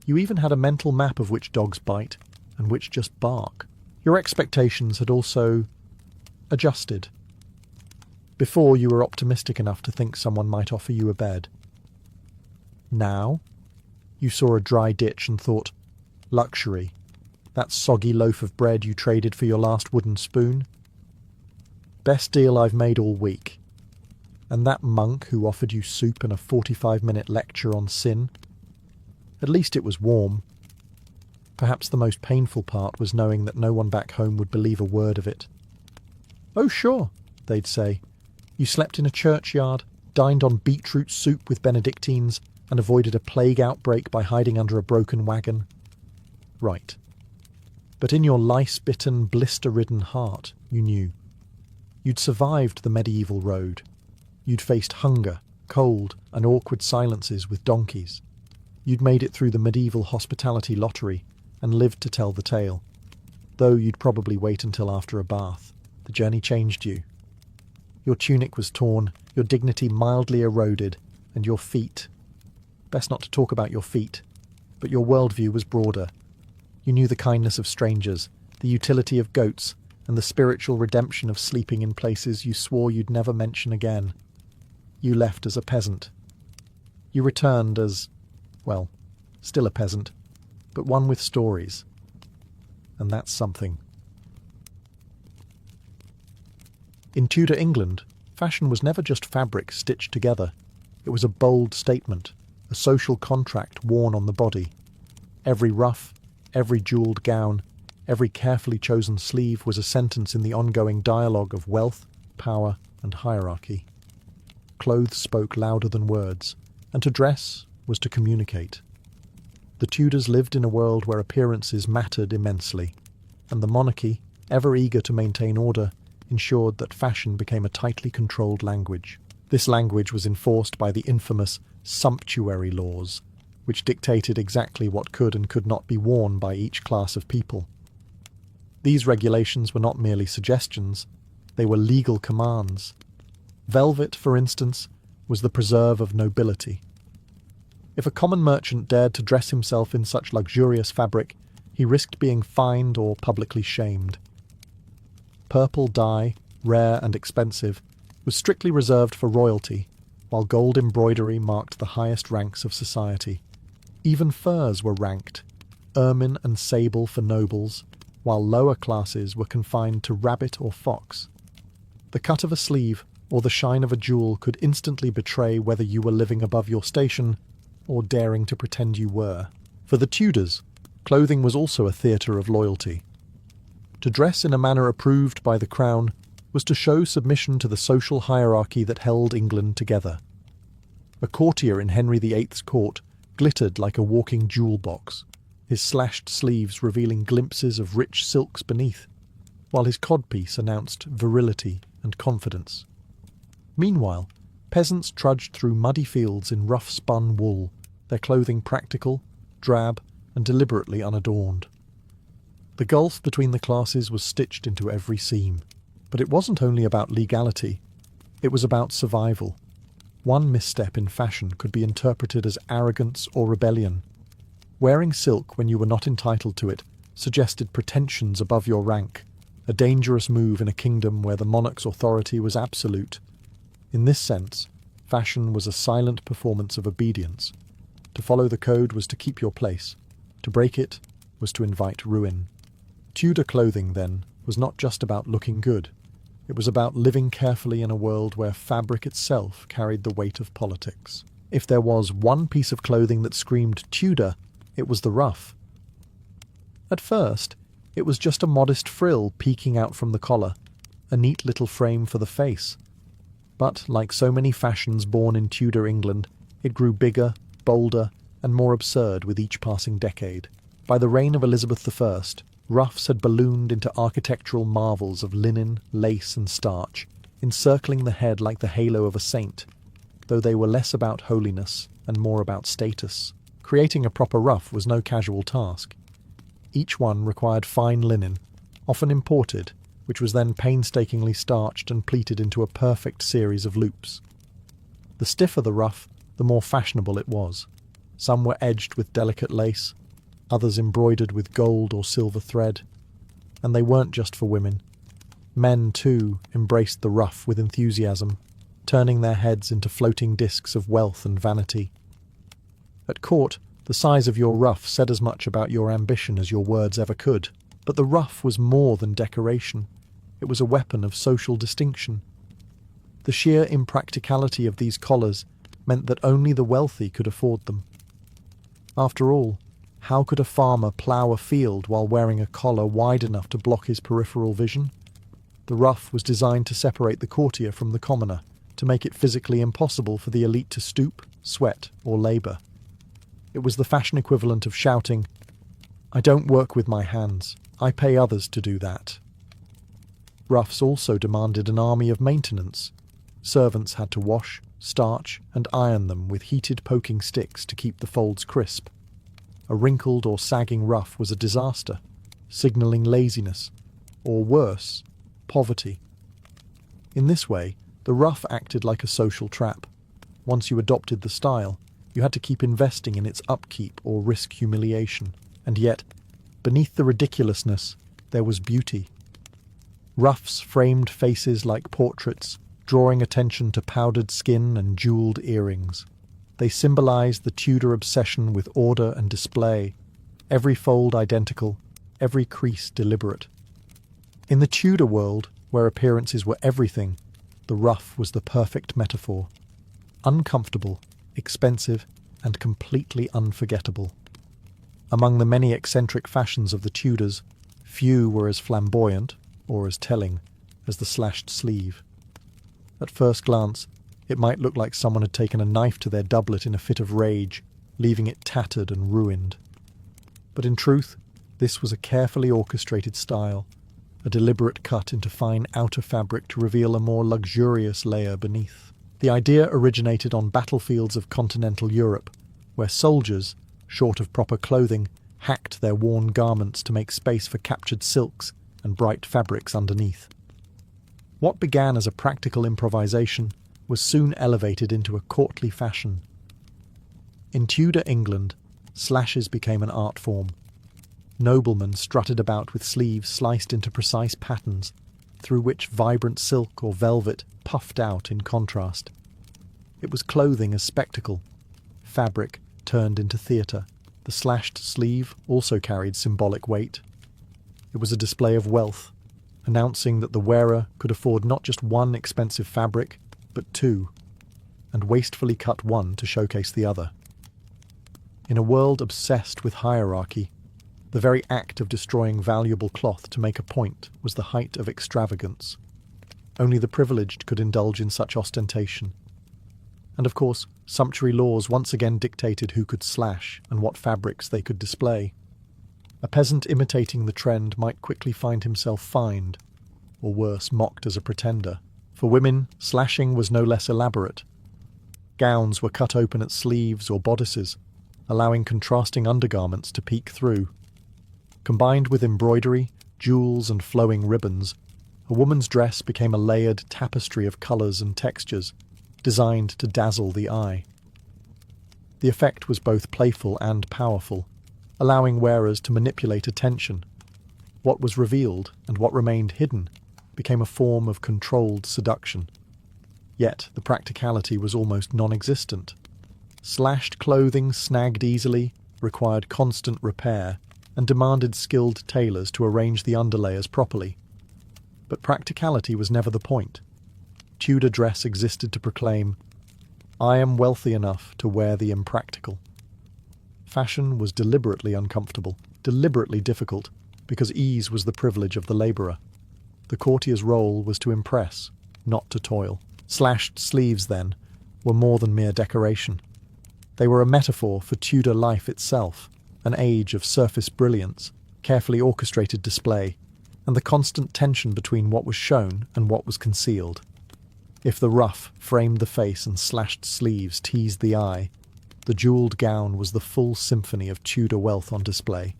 [SPEAKER 1] You even had a mental map of which dogs bite, and which just bark. Your expectations had also adjusted. Before, you were optimistic enough to think someone might offer you a bed. Now, you saw a dry ditch and thought, luxury, that soggy loaf of bread you traded for your last wooden spoon. Best deal I've made all week. And that monk who offered you soup and a 45-minute lecture on sin. At least it was warm. Perhaps the most painful part was knowing that no one back home would believe a word of it. Oh sure, they'd say. You slept in a churchyard, dined on beetroot soup with Benedictines, and avoided a plague outbreak by hiding under a broken wagon. Right. But in your lice-bitten, blister-ridden heart, you knew. You'd survived the medieval road. You'd faced hunger, cold, and awkward silences with donkeys. You'd made it through the medieval hospitality lottery and lived to tell the tale. Though you'd probably wait until after a bath. The journey changed you. Your tunic was torn, your dignity mildly eroded, and your feet. Best not to talk about your feet, but your worldview was broader. You knew the kindness of strangers, the utility of goats, and the spiritual redemption of sleeping in places you swore you'd never mention again. You left as a peasant. You returned as, well, still a peasant, but one with stories. And that's something. In Tudor England, fashion was never just fabric stitched together. It was a bold statement, a social contract worn on the body. Every ruff, every jewelled gown, every carefully chosen sleeve was a sentence in the ongoing dialogue of wealth, power, and hierarchy. Clothes spoke louder than words, and to dress was to communicate. The Tudors lived in a world where appearances mattered immensely, and the monarchy, ever eager to maintain order, ensured that fashion became a tightly controlled language. This language was enforced by the infamous sumptuary laws, which dictated exactly what could and could not be worn by each class of people. These regulations were not merely suggestions, they were legal commands. Velvet, for instance, was the preserve of nobility. If a common merchant dared to dress himself in such luxurious fabric, he risked being fined or publicly shamed. Purple dye, rare and expensive, was strictly reserved for royalty, while gold embroidery marked the highest ranks of society. Even furs were ranked, ermine and sable for nobles, while lower classes were confined to rabbit or fox. The cut of a sleeve or the shine of a jewel could instantly betray whether you were living above your station or daring to pretend you were. For the Tudors, clothing was also a theatre of loyalty. To dress in a manner approved by the crown was to show submission to the social hierarchy that held England together. A courtier in Henry VIII's court glittered like a walking jewel box, his slashed sleeves revealing glimpses of rich silks beneath, while his codpiece announced virility and confidence. Meanwhile, peasants trudged through muddy fields in rough-spun wool, their clothing practical, drab, and deliberately unadorned. The gulf between the classes was stitched into every seam. But it wasn't only about legality, it was about survival. One misstep in fashion could be interpreted as arrogance or rebellion. Wearing silk when you were not entitled to it suggested pretensions above your rank, a dangerous move in a kingdom where the monarch's authority was absolute. In this sense, fashion was a silent performance of obedience. To follow the code was to keep your place. To break it was to invite ruin. Tudor clothing, then, was not just about looking good. It was about living carefully in a world where fabric itself carried the weight of politics. If there was one piece of clothing that screamed Tudor, it was the ruff. At first, it was just a modest frill peeking out from the collar, a neat little frame for the face. But, like so many fashions born in Tudor England, it grew bigger, bolder, and more absurd with each passing decade. By the reign of Elizabeth I, ruffs had ballooned into architectural marvels of linen, lace, and starch, encircling the head like the halo of a saint, though they were less about holiness and more about status. Creating a proper ruff was no casual task. Each one required fine linen, often imported, which was then painstakingly starched and pleated into a perfect series of loops. The stiffer the ruff, the more fashionable it was. Some were edged with delicate lace, others embroidered with gold or silver thread. And they weren't just for women. Men, too, embraced the ruff with enthusiasm, turning their heads into floating discs of wealth and vanity. At court, the size of your ruff said as much about your ambition as your words ever could. But the ruff was more than decoration. It was a weapon of social distinction. The sheer impracticality of these collars meant that only the wealthy could afford them. After all, how could a farmer plough a field while wearing a collar wide enough to block his peripheral vision? The ruff was designed to separate the courtier from the commoner, to make it physically impossible for the elite to stoop, sweat, or labour. It was the fashion equivalent of shouting, "I don't work with my hands, I pay others to do that." Ruffs also demanded an army of maintenance. Servants had to wash, starch, and iron them with heated poking sticks to keep the folds crisp. A wrinkled or sagging ruff was a disaster, signalling laziness, or worse, poverty. In this way, the ruff acted like a social trap. Once you adopted the style, you had to keep investing in its upkeep or risk humiliation. And yet, beneath the ridiculousness, there was beauty. Ruffs framed faces like portraits, drawing attention to powdered skin and jewelled earrings. They symbolized the Tudor obsession with order and display, every fold identical, every crease deliberate. In the Tudor world, where appearances were everything, the ruff was the perfect metaphor. Uncomfortable, expensive, and completely unforgettable. Among the many eccentric fashions of the Tudors, few were as flamboyant, or as telling, as the slashed sleeve. At first glance, it might look like someone had taken a knife to their doublet in a fit of rage, leaving it tattered and ruined. But in truth, this was a carefully orchestrated style, a deliberate cut into fine outer fabric to reveal a more luxurious layer beneath. The idea originated on battlefields of continental Europe, where soldiers, short of proper clothing, hacked their worn garments to make space for captured silks and bright fabrics underneath. What began as a practical improvisation was soon elevated into a courtly fashion. In Tudor England, slashes became an art form. Noblemen strutted about with sleeves sliced into precise patterns, through which vibrant silk or velvet puffed out in contrast. It was clothing as spectacle, fabric turned into theatre. The slashed sleeve also carried symbolic weight. It was a display of wealth, announcing that the wearer could afford not just one expensive fabric, but two, and wastefully cut one to showcase the other. In a world obsessed with hierarchy, the very act of destroying valuable cloth to make a point was the height of extravagance. Only the privileged could indulge in such ostentation. And of course, sumptuary laws once again dictated who could slash and what fabrics they could display. A peasant imitating the trend might quickly find himself fined, or worse, mocked as a pretender. For women, slashing was no less elaborate. Gowns were cut open at sleeves or bodices, allowing contrasting undergarments to peek through. Combined with embroidery, jewels, and flowing ribbons, a woman's dress became a layered tapestry of colours and textures, designed to dazzle the eye. The effect was both playful and powerful, allowing wearers to manipulate attention. What was revealed and what remained hidden became a form of controlled seduction. Yet the practicality was almost non-existent. Slashed clothing snagged easily, required constant repair, and demanded skilled tailors to arrange the underlayers properly. But practicality was never the point. Tudor dress existed to proclaim, "I am wealthy enough to wear the impractical." Fashion was deliberately uncomfortable, deliberately difficult, because ease was the privilege of the labourer. The courtier's role was to impress, not to toil. Slashed sleeves, then, were more than mere decoration. They were a metaphor for Tudor life itself, an age of surface brilliance, carefully orchestrated display, and the constant tension between what was shown and what was concealed. If the ruff framed the face and slashed sleeves teased the eye, the jewelled gown was the full symphony of Tudor wealth on display.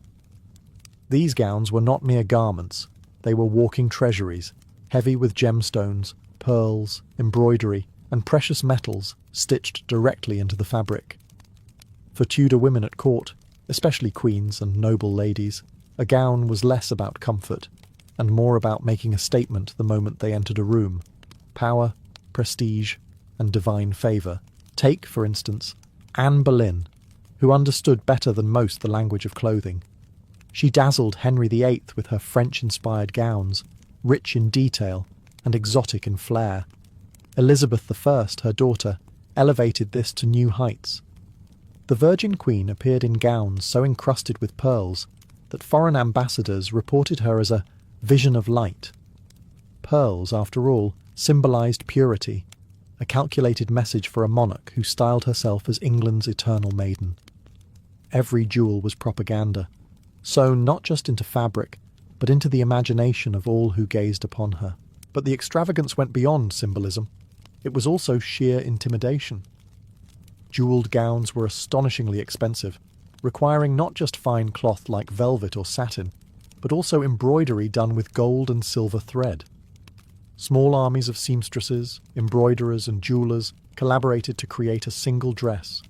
[SPEAKER 1] These gowns were not mere garments, they were walking treasuries, heavy with gemstones, pearls, embroidery, and precious metals stitched directly into the fabric. For Tudor women at court, especially queens and noble ladies, a gown was less about comfort, and more about making a statement the moment they entered a room. Power, prestige, and divine favour. Take, for instance, Anne Boleyn, who understood better than most the language of clothing. She dazzled Henry VIII with her French-inspired gowns, rich in detail and exotic in flair. Elizabeth I, her daughter, elevated this to new heights. The Virgin Queen appeared in gowns so encrusted with pearls that foreign ambassadors reported her as a vision of light. Pearls, after all, symbolised purity, a calculated message for a monarch who styled herself as England's eternal maiden. Every jewel was propaganda, sewn not just into fabric, but into the imagination of all who gazed upon her. But the extravagance went beyond symbolism. it was also sheer intimidation. Jewelled gowns were astonishingly expensive, requiring not just fine cloth like velvet or satin, but also embroidery done with gold and silver thread. Small armies of seamstresses, embroiderers and jewellers collaborated to create a single dress.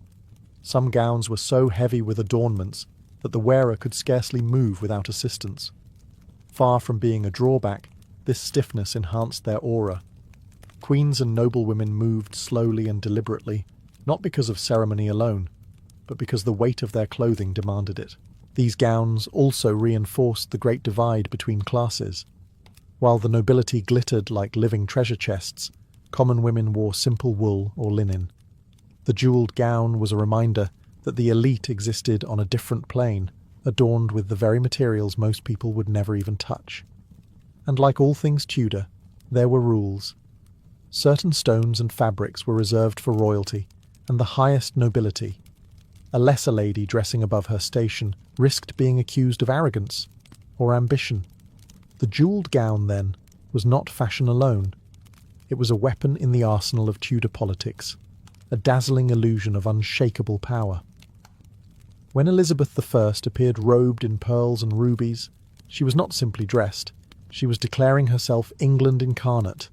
[SPEAKER 1] Some gowns were so heavy with adornments that the wearer could scarcely move without assistance. Far from being a drawback, this stiffness enhanced their aura. Queens and noblewomen moved slowly and deliberately, not because of ceremony alone, but because the weight of their clothing demanded it. These gowns also reinforced the great divide between classes. While the nobility glittered like living treasure chests, common women wore simple wool or linen. The jewelled gown was a reminder that the elite existed on a different plane, adorned with the very materials most people would never even touch. And like all things Tudor, there were rules. Certain stones and fabrics were reserved for royalty and the highest nobility. A lesser lady dressing above her station risked being accused of arrogance or ambition. The jewelled gown, then, was not fashion alone. It was a weapon in the arsenal of Tudor politics, a dazzling illusion of unshakable power. When Elizabeth I appeared robed in pearls and rubies, she was not simply dressed, she was declaring herself England incarnate,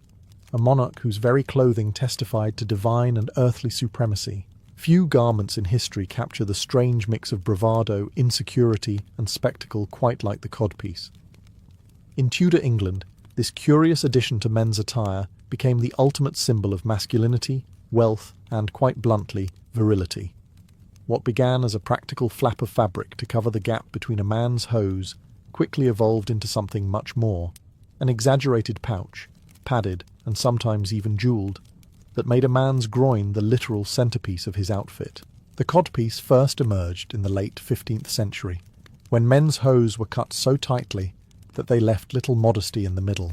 [SPEAKER 1] a monarch whose very clothing testified to divine and earthly supremacy. Few garments in history capture the strange mix of bravado, insecurity, and spectacle quite like the codpiece. In Tudor England, this curious addition to men's attire became the ultimate symbol of masculinity, wealth, and, quite bluntly, virility. What began as a practical flap of fabric to cover the gap between a man's hose quickly evolved into something much more, an exaggerated pouch, padded and sometimes even jewelled, that made a man's groin the literal centerpiece of his outfit. The codpiece first emerged in the late 15th century, when men's hose were cut so tightly that they left little modesty in the middle.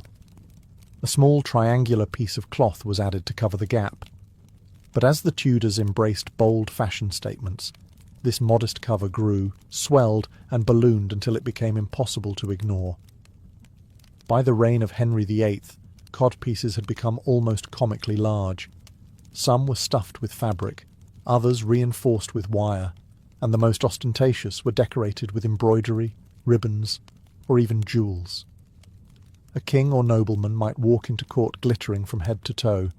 [SPEAKER 1] A small triangular piece of cloth was added to cover the gap. But as the Tudors embraced bold fashion statements, this modest cover grew, swelled, and ballooned until it became impossible to ignore. By the reign of Henry VIII, codpieces had become almost comically large. Some were stuffed with fabric, others reinforced with wire, and the most ostentatious were decorated with embroidery, ribbons, or even jewels. A king or nobleman might walk into court glittering from head to toe,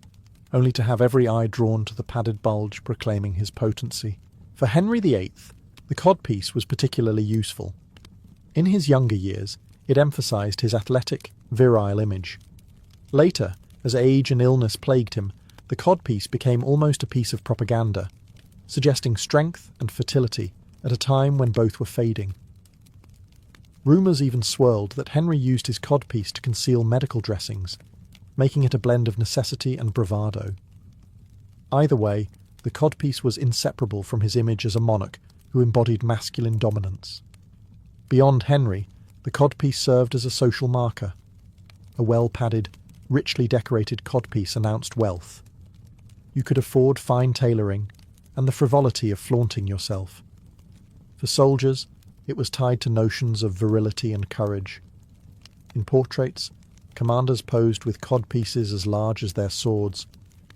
[SPEAKER 1] only to have every eye drawn to the padded bulge proclaiming his potency. For Henry VIII, the codpiece was particularly useful. In his younger years, it emphasized his athletic, virile image. Later, as age and illness plagued him, the codpiece became almost a piece of propaganda, suggesting strength and fertility at a time when both were fading. Rumours even swirled that Henry used his codpiece to conceal medical dressings, making it a blend of necessity and bravado. Either way, the codpiece was inseparable from his image as a monarch who embodied masculine dominance. Beyond Henry, the codpiece served as a social marker. A well-padded, richly decorated codpiece announced wealth. You could afford fine tailoring and the frivolity of flaunting yourself. For soldiers, it was tied to notions of virility and courage. In portraits, commanders posed with codpieces as large as their swords,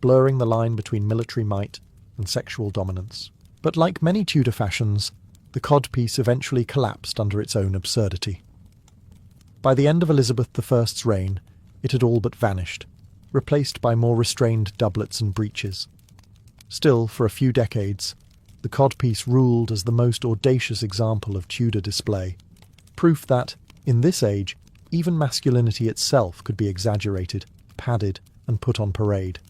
[SPEAKER 1] blurring the line between military might and sexual dominance. But like many Tudor fashions, the codpiece eventually collapsed under its own absurdity. By the end of Elizabeth I's reign, it had all but vanished, replaced by more restrained doublets and breeches. Still, for a few decades, the codpiece ruled as the most audacious example of Tudor display, proof that, in this age, even masculinity itself could be exaggerated, padded, and put on parade.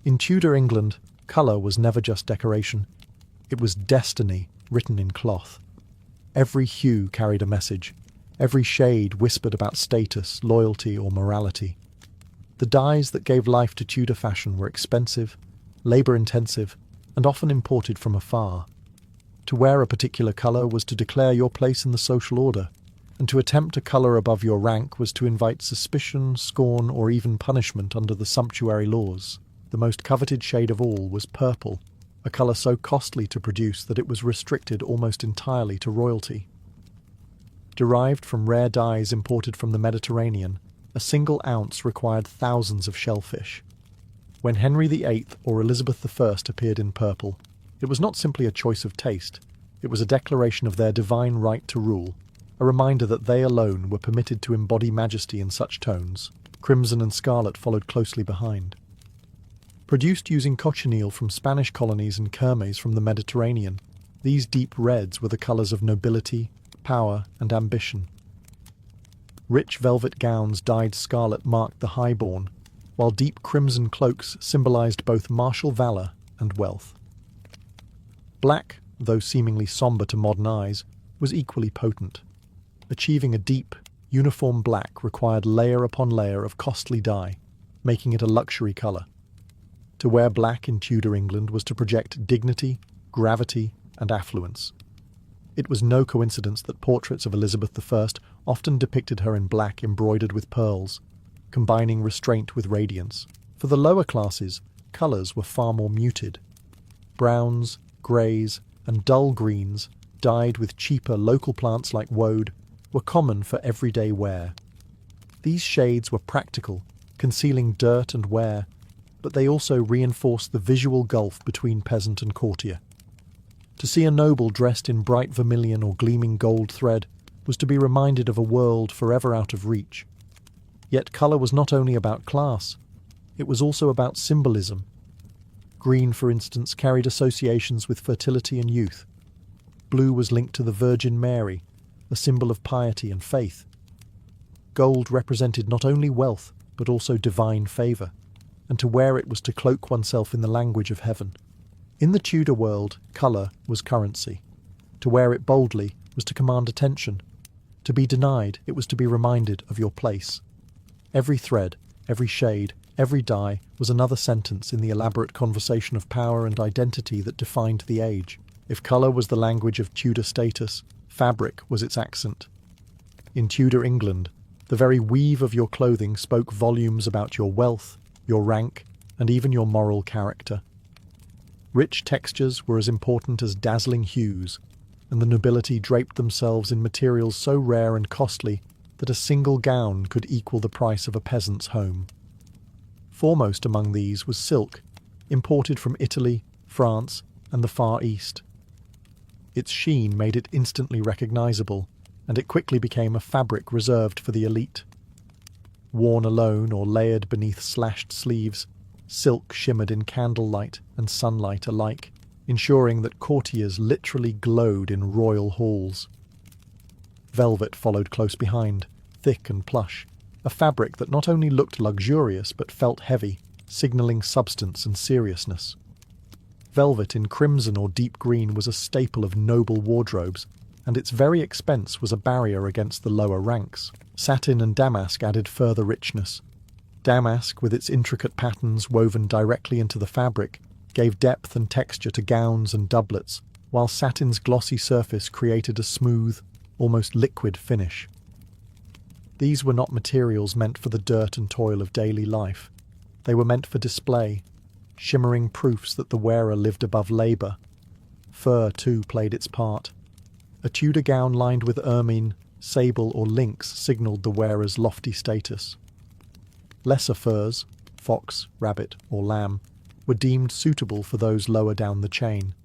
[SPEAKER 1] In Tudor England, colour was never just decoration. It was destiny written in cloth. Every hue carried a message. Every shade whispered about status, loyalty, or morality. The dyes that gave life to Tudor fashion were expensive, labour-intensive, and often imported from afar. To wear a particular colour was to declare your place in the social order, and to attempt a colour above your rank was to invite suspicion, scorn, or even punishment under the sumptuary laws. The most coveted shade of all was purple, a colour so costly to produce that it was restricted almost entirely to royalty. Derived from rare dyes imported from the Mediterranean, a single ounce required thousands of shellfish. When Henry VIII or Elizabeth I appeared in purple, it was not simply a choice of taste, it was a declaration of their divine right to rule, a reminder that they alone were permitted to embody majesty in such tones. Crimson and scarlet followed closely behind. Produced using cochineal from Spanish colonies and kermes from the Mediterranean, these deep reds were the colours of nobility, power, and ambition. Rich velvet gowns dyed scarlet marked the highborn, while deep crimson cloaks symbolised both martial valour and wealth. Black, though seemingly sombre to modern eyes, was equally potent. Achieving a deep, uniform black required layer upon layer of costly dye, making it a luxury colour. To wear black in Tudor England was to project dignity, gravity, and affluence. It was no coincidence that portraits of Elizabeth I often depicted her in black embroidered with pearls, combining restraint with radiance. For the lower classes, colours were far more muted. Browns, greys, and dull greens, dyed with cheaper local plants like woad, were common for everyday wear. These shades were practical, concealing dirt and wear, but they also reinforced the visual gulf between peasant and courtier. To see a noble dressed in bright vermilion or gleaming gold thread was to be reminded of a world forever out of reach. Yet colour was not only about class, it was also about symbolism. Green, for instance, carried associations with fertility and youth. Blue was linked to the Virgin Mary, a symbol of piety and faith. Gold represented not only wealth, but also divine favour, and to wear it was to cloak oneself in the language of heaven. In the Tudor world, colour was currency. To wear it boldly was to command attention. To be denied, it was to be reminded of your place. Every thread, every shade, every dye was another sentence in the elaborate conversation of power and identity that defined the age. If colour was the language of Tudor status, fabric was its accent. In Tudor England, the very weave of your clothing spoke volumes about your wealth, your rank, and even your moral character. Rich textures were as important as dazzling hues, and the nobility draped themselves in materials so rare and costly that a single gown could equal the price of a peasant's home. Foremost among these was silk, imported from Italy, France, and the Far East. Its sheen made it instantly recognizable, and it quickly became a fabric reserved for the elite. Worn alone or layered beneath slashed sleeves, silk shimmered in candlelight and sunlight alike, ensuring that courtiers literally glowed in royal halls. Velvet followed close behind, thick and plush, a fabric that not only looked luxurious but felt heavy, signalling substance and seriousness. Velvet in crimson or deep green was a staple of noble wardrobes, and its very expense was a barrier against the lower ranks. Satin and damask added further richness. Damask, with its intricate patterns woven directly into the fabric, gave depth and texture to gowns and doublets, while satin's glossy surface created a smooth, almost liquid finish. These were not materials meant for the dirt and toil of daily life. They were meant for display, shimmering proofs that the wearer lived above labour. Fur, too, played its part. A Tudor gown lined with ermine, sable or lynx signalled the wearer's lofty status. Lesser furs, fox, rabbit or lamb, were deemed suitable for those lower down the chain.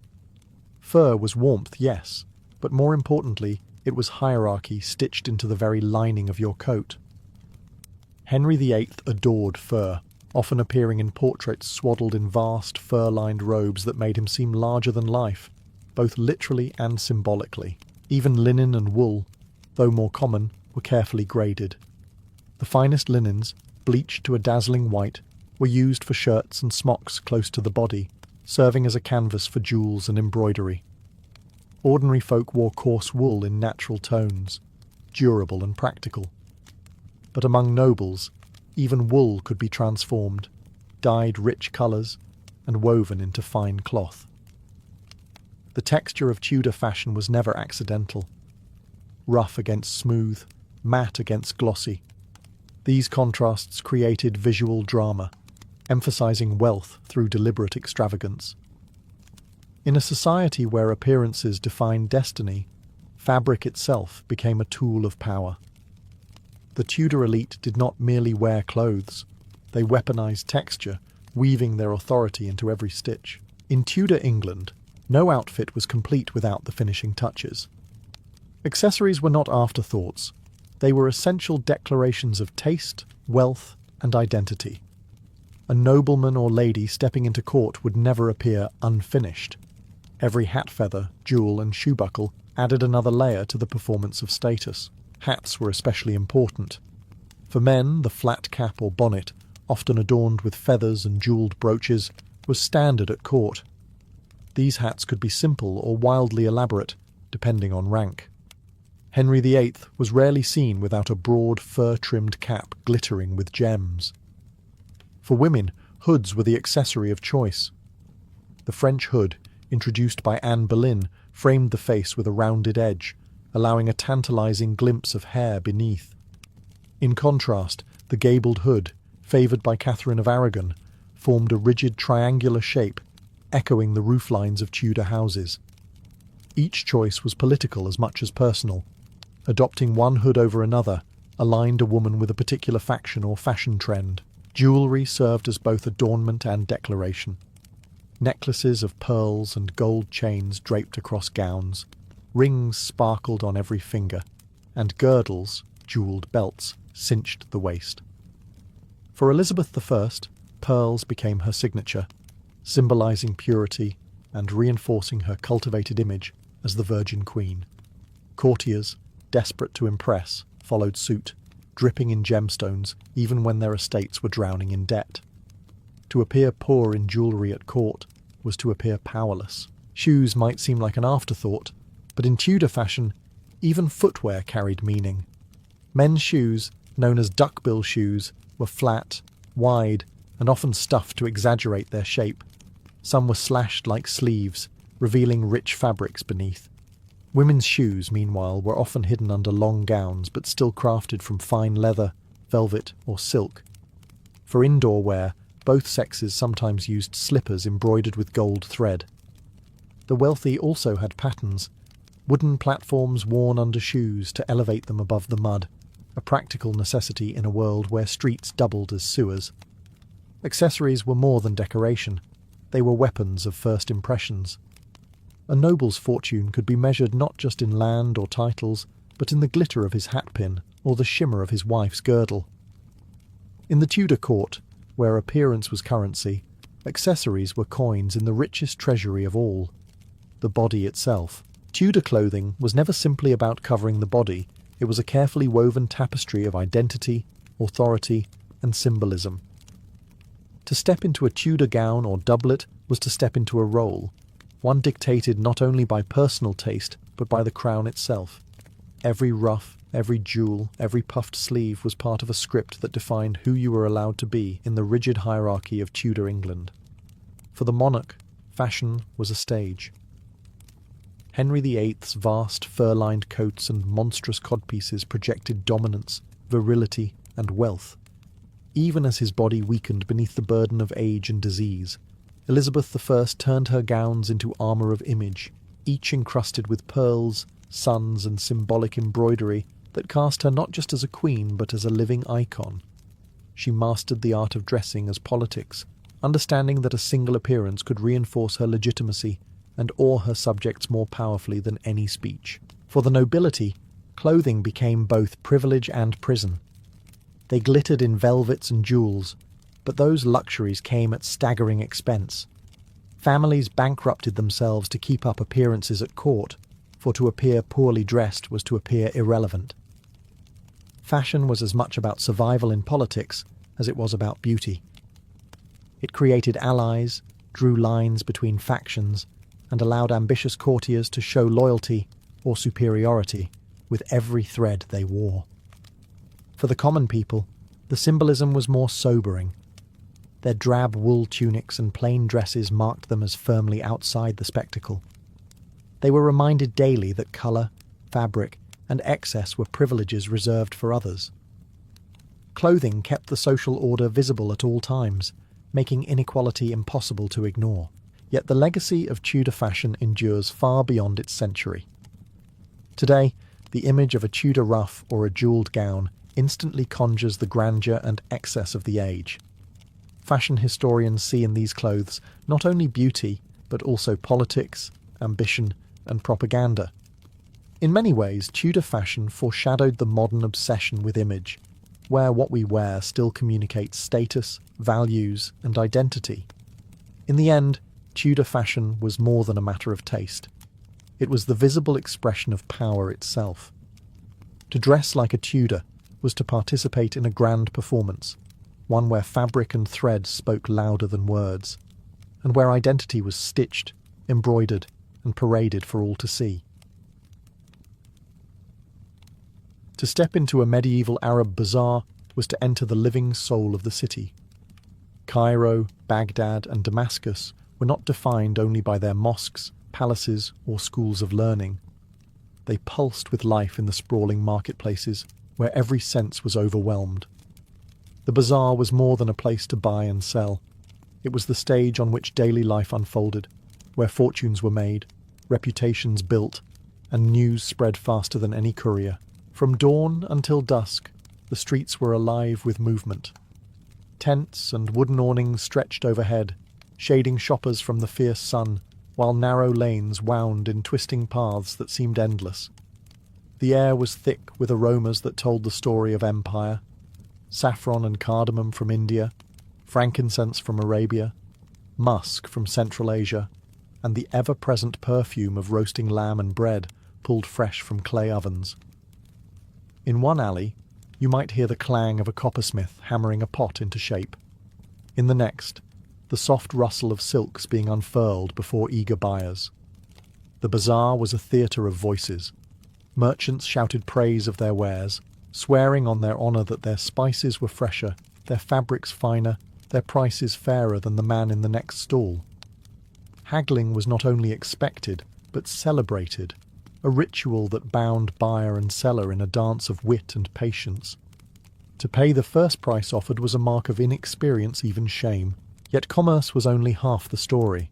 [SPEAKER 1] Fur was warmth, yes, but more importantly, it was hierarchy stitched into the very lining of your coat. Henry VIII adored fur, often appearing in portraits swaddled in vast, fur-lined robes that made him seem larger than life, both literally and symbolically. Even linen and wool, though more common, were carefully graded. The finest linens, bleached to a dazzling white, were used for shirts and smocks close to the body, serving as a canvas for jewels and embroidery. Ordinary folk wore coarse wool in natural tones, durable and practical. But among nobles, even wool could be transformed, dyed rich colours, and woven into fine cloth. The texture of Tudor fashion was never accidental. Rough against smooth, matte against glossy. These contrasts created visual drama, emphasizing wealth through deliberate extravagance. In a society where appearances defined destiny, fabric itself became a tool of power. The Tudor elite did not merely wear clothes, they weaponized texture, weaving their authority into every stitch. In Tudor England, no outfit was complete without the finishing touches. Accessories were not afterthoughts. They were essential declarations of taste, wealth, and identity. A nobleman or lady stepping into court would never appear unfinished. Every hat feather, jewel, and shoe buckle added another layer to the performance of status. Hats were especially important. For men, the flat cap or bonnet, often adorned with feathers and jewelled brooches, was standard at court. These hats could be simple or wildly elaborate, depending on rank. Henry VIII was rarely seen without a broad fur-trimmed cap glittering with gems. For women, hoods were the accessory of choice. The French hood, introduced by Anne Boleyn, framed the face with a rounded edge, allowing a tantalizing glimpse of hair beneath. In contrast, the gabled hood, favoured by Catherine of Aragon, formed a rigid triangular shape, echoing the rooflines of Tudor houses. Each choice was political as much as personal. Adopting one hood over another aligned a woman with a particular faction or fashion trend. Jewellery served as both adornment and declaration. Necklaces of pearls and gold chains draped across gowns, rings sparkled on every finger, and girdles, jewelled belts, cinched the waist. For Elizabeth I, pearls became her signature, symbolising purity and reinforcing her cultivated image as the Virgin Queen. Courtiers, desperate to impress, followed suit, dripping in gemstones even when their estates were drowning in debt. To appear poor in jewellery at court was to appear powerless. Shoes might seem like an afterthought, but in Tudor fashion, even footwear carried meaning. Men's shoes, known as duckbill shoes, were flat, wide, and often stuffed to exaggerate their shape. Some were slashed like sleeves, revealing rich fabrics beneath. Women's shoes, meanwhile, were often hidden under long gowns but still crafted from fine leather, velvet, or silk. For indoor wear, both sexes sometimes used slippers embroidered with gold thread. The wealthy also had pattens, wooden platforms worn under shoes to elevate them above the mud, a practical necessity in a world where streets doubled as sewers. Accessories were more than decoration. They were weapons of first impressions. A noble's fortune could be measured not just in land or titles, but in the glitter of his hatpin or the shimmer of his wife's girdle. In the Tudor court, where appearance was currency, accessories were coins in the richest treasury of all, the body itself. Tudor clothing was never simply about covering the body, it was a carefully woven tapestry of identity, authority, and symbolism. To step into a Tudor gown or doublet was to step into a role, one dictated not only by personal taste, but by the crown itself. Every ruff, every jewel, every puffed sleeve was part of a script that defined who you were allowed to be in the rigid hierarchy of Tudor England. For the monarch, fashion was a stage. Henry VIII's vast fur-lined coats and monstrous codpieces projected dominance, virility, and wealth. Even as his body weakened beneath the burden of age and disease, Elizabeth I turned her gowns into armour of image, each encrusted with pearls, suns, and symbolic embroidery that cast her not just as a queen but as a living icon. She mastered the art of dressing as politics, understanding that a single appearance could reinforce her legitimacy and awe her subjects more powerfully than any speech. For the nobility, clothing became both privilege and prison. They glittered in velvets and jewels, but those luxuries came at staggering expense. Families bankrupted themselves to keep up appearances at court, for to appear poorly dressed was to appear irrelevant. Fashion was as much about survival in politics as it was about beauty. It created allies, drew lines between factions, and allowed ambitious courtiers to show loyalty or superiority with every thread they wore. For the common people, the symbolism was more sobering. Their drab wool tunics and plain dresses marked them as firmly outside the spectacle. They were reminded daily that colour, fabric, and excess were privileges reserved for others. Clothing kept the social order visible at all times, making inequality impossible to ignore. Yet the legacy of Tudor fashion endures far beyond its century. Today, the image of a Tudor ruff or a jewelled gown instantly conjures the grandeur and excess of the age. Fashion historians see in these clothes not only beauty, but also politics, ambition, and propaganda. In many ways, Tudor fashion foreshadowed the modern obsession with image, where what we wear still communicates status, values, and identity. In the end, Tudor fashion was more than a matter of taste. It was the visible expression of power itself. To dress like a Tudor was to participate in a grand performance, one where fabric and thread spoke louder than words, and where identity was stitched, embroidered, and paraded for all to see. To step into a medieval Arab bazaar was to enter the living soul of the city. Cairo, Baghdad, and Damascus were not defined only by their mosques, palaces, or schools of learning. They pulsed with life in the sprawling marketplaces, where every sense was overwhelmed. The bazaar was more than a place to buy and sell. It was the stage on which daily life unfolded, where fortunes were made, reputations built, and news spread faster than any courier. From dawn until dusk, the streets were alive with movement. Tents and wooden awnings stretched overhead, shading shoppers from the fierce sun, while narrow lanes wound in twisting paths that seemed endless. The air was thick with aromas that told the story of empire: saffron and cardamom from India, frankincense from Arabia, musk from Central Asia, and the ever-present perfume of roasting lamb and bread pulled fresh from clay ovens. In one alley, you might hear the clang of a coppersmith hammering a pot into shape. In the next, the soft rustle of silks being unfurled before eager buyers. The bazaar was a theatre of voices. Merchants shouted praise of their wares, swearing on their honour that their spices were fresher, their fabrics finer, their prices fairer than the man in the next stall. Haggling was not only expected, but celebrated, a ritual that bound buyer and seller in a dance of wit and patience. To pay the first price offered was a mark of inexperience, even shame. Yet commerce was only half the story.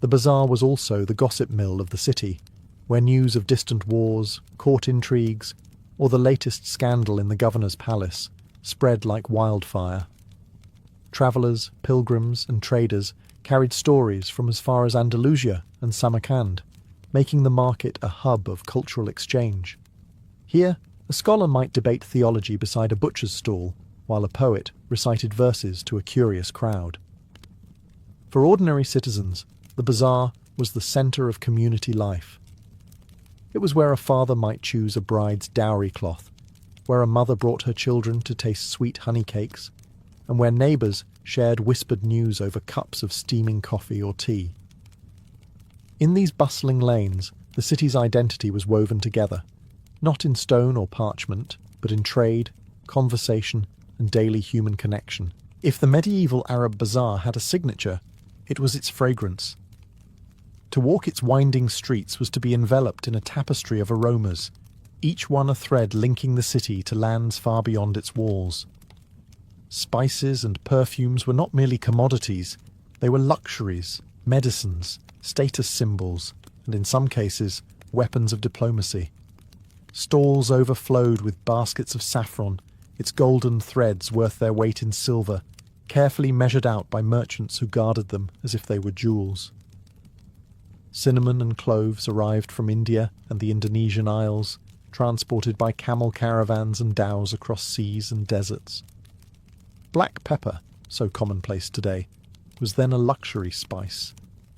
[SPEAKER 1] The bazaar was also the gossip mill of the city, where news of distant wars, court intrigues, or the latest scandal in the governor's palace spread like wildfire. Travellers, pilgrims, and traders carried stories from as far as Andalusia and Samarkand, making the market a hub of cultural exchange. Here, a scholar might debate theology beside a butcher's stall, while a poet recited verses to a curious crowd. For ordinary citizens, the bazaar was the centre of community life. It was where a father might choose a bride's dowry cloth, where a mother brought her children to taste sweet honey cakes, and where neighbours shared whispered news over cups of steaming coffee or tea. In these bustling lanes, the city's identity was woven together, not in stone or parchment, but in trade, conversation, and daily human connection. If the medieval Arab bazaar had a signature, it was its fragrance. To walk its winding streets was to be enveloped in a tapestry of aromas, each one a thread linking the city to lands far beyond its walls. Spices and perfumes were not merely commodities, they were luxuries, medicines, status symbols, and in some cases, weapons of diplomacy. Stalls overflowed with baskets of saffron, its golden threads worth their weight in silver, carefully measured out by merchants who guarded them as if they were jewels. Cinnamon and cloves arrived from India and the Indonesian Isles, transported by camel caravans and dhows across seas and deserts. Black pepper, so commonplace today, was then a luxury spice,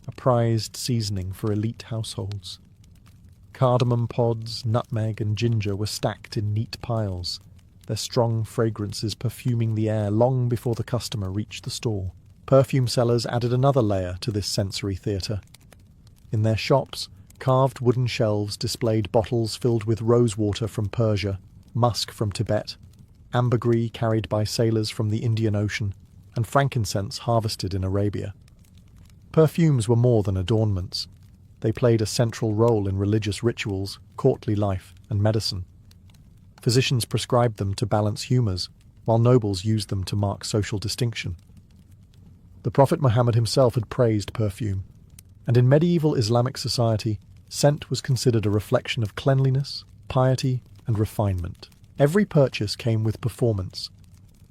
[SPEAKER 1] a prized seasoning for elite households. Cardamom pods, nutmeg, and ginger were stacked in neat piles, their strong fragrances perfuming the air long before the customer reached the stall. Perfume sellers added another layer to this sensory theatre. In their shops, carved wooden shelves displayed bottles filled with rosewater from Persia, musk from Tibet, ambergris carried by sailors from the Indian Ocean, and frankincense harvested in Arabia. Perfumes were more than adornments. They played a central role in religious rituals, courtly life, and medicine. Physicians prescribed them to balance humours, while nobles used them to mark social distinction. The Prophet Muhammad himself had praised perfume, and in medieval Islamic society, scent was considered a reflection of cleanliness, piety, and refinement. Every purchase came with performance.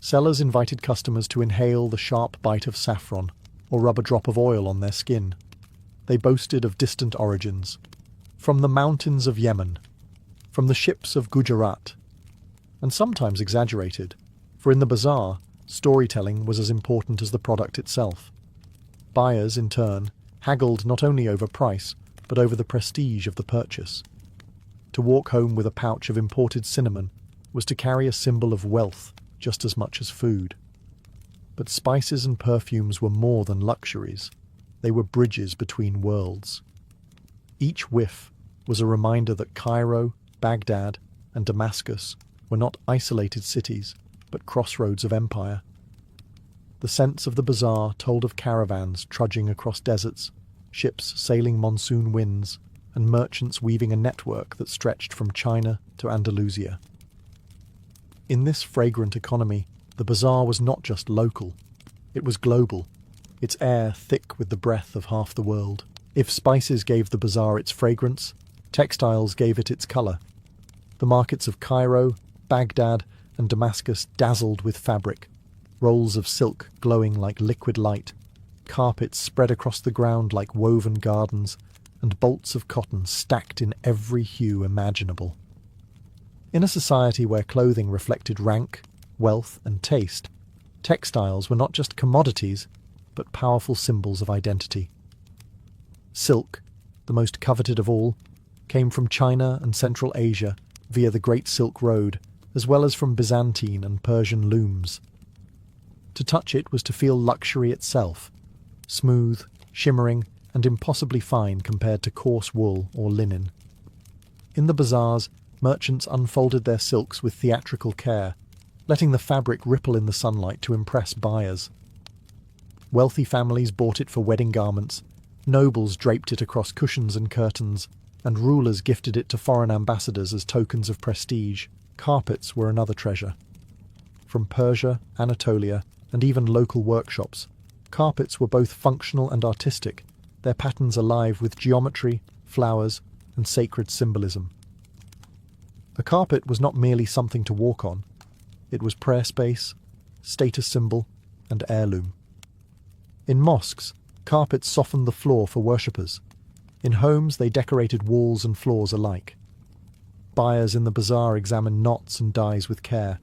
[SPEAKER 1] Sellers invited customers to inhale the sharp bite of saffron or rub a drop of oil on their skin. They boasted of distant origins, from the mountains of Yemen, from the ships of Gujarat, and sometimes exaggerated, for in the bazaar, storytelling was as important as the product itself. Buyers, in turn, haggled not only over price, but over the prestige of the purchase. To walk home with a pouch of imported cinnamon was to carry a symbol of wealth just as much as food. But spices and perfumes were more than luxuries. They were bridges between worlds. Each whiff was a reminder that Cairo, Baghdad, and Damascus were not isolated cities, but crossroads of empire. The scents of the bazaar told of caravans trudging across deserts, ships sailing monsoon winds, and merchants weaving a network that stretched from China to Andalusia. In this fragrant economy, the bazaar was not just local, it was global, its air thick with the breath of half the world. If spices gave the bazaar its fragrance, textiles gave it its colour. The markets of Cairo, Baghdad, and Damascus dazzled with fabric, rolls of silk glowing like liquid light, carpets spread across the ground like woven gardens, and bolts of cotton stacked in every hue imaginable. In a society where clothing reflected rank, wealth, and taste, textiles were not just commodities, but powerful symbols of identity. Silk, the most coveted of all, came from China and Central Asia via the Great Silk Road, as well as from Byzantine and Persian looms. To touch it was to feel luxury itself, smooth, shimmering, and impossibly fine compared to coarse wool or linen. In the bazaars, merchants unfolded their silks with theatrical care, letting the fabric ripple in the sunlight to impress buyers. Wealthy families bought it for wedding garments, nobles draped it across cushions and curtains, and rulers gifted it to foreign ambassadors as tokens of prestige. Carpets were another treasure. From Persia, Anatolia, and even local workshops, carpets were both functional and artistic, their patterns alive with geometry, flowers, and sacred symbolism. A carpet was not merely something to walk on. It was prayer space, status symbol, and heirloom. In mosques, carpets softened the floor for worshippers. In homes, they decorated walls and floors alike. Buyers in the bazaar examined knots and dyes with care,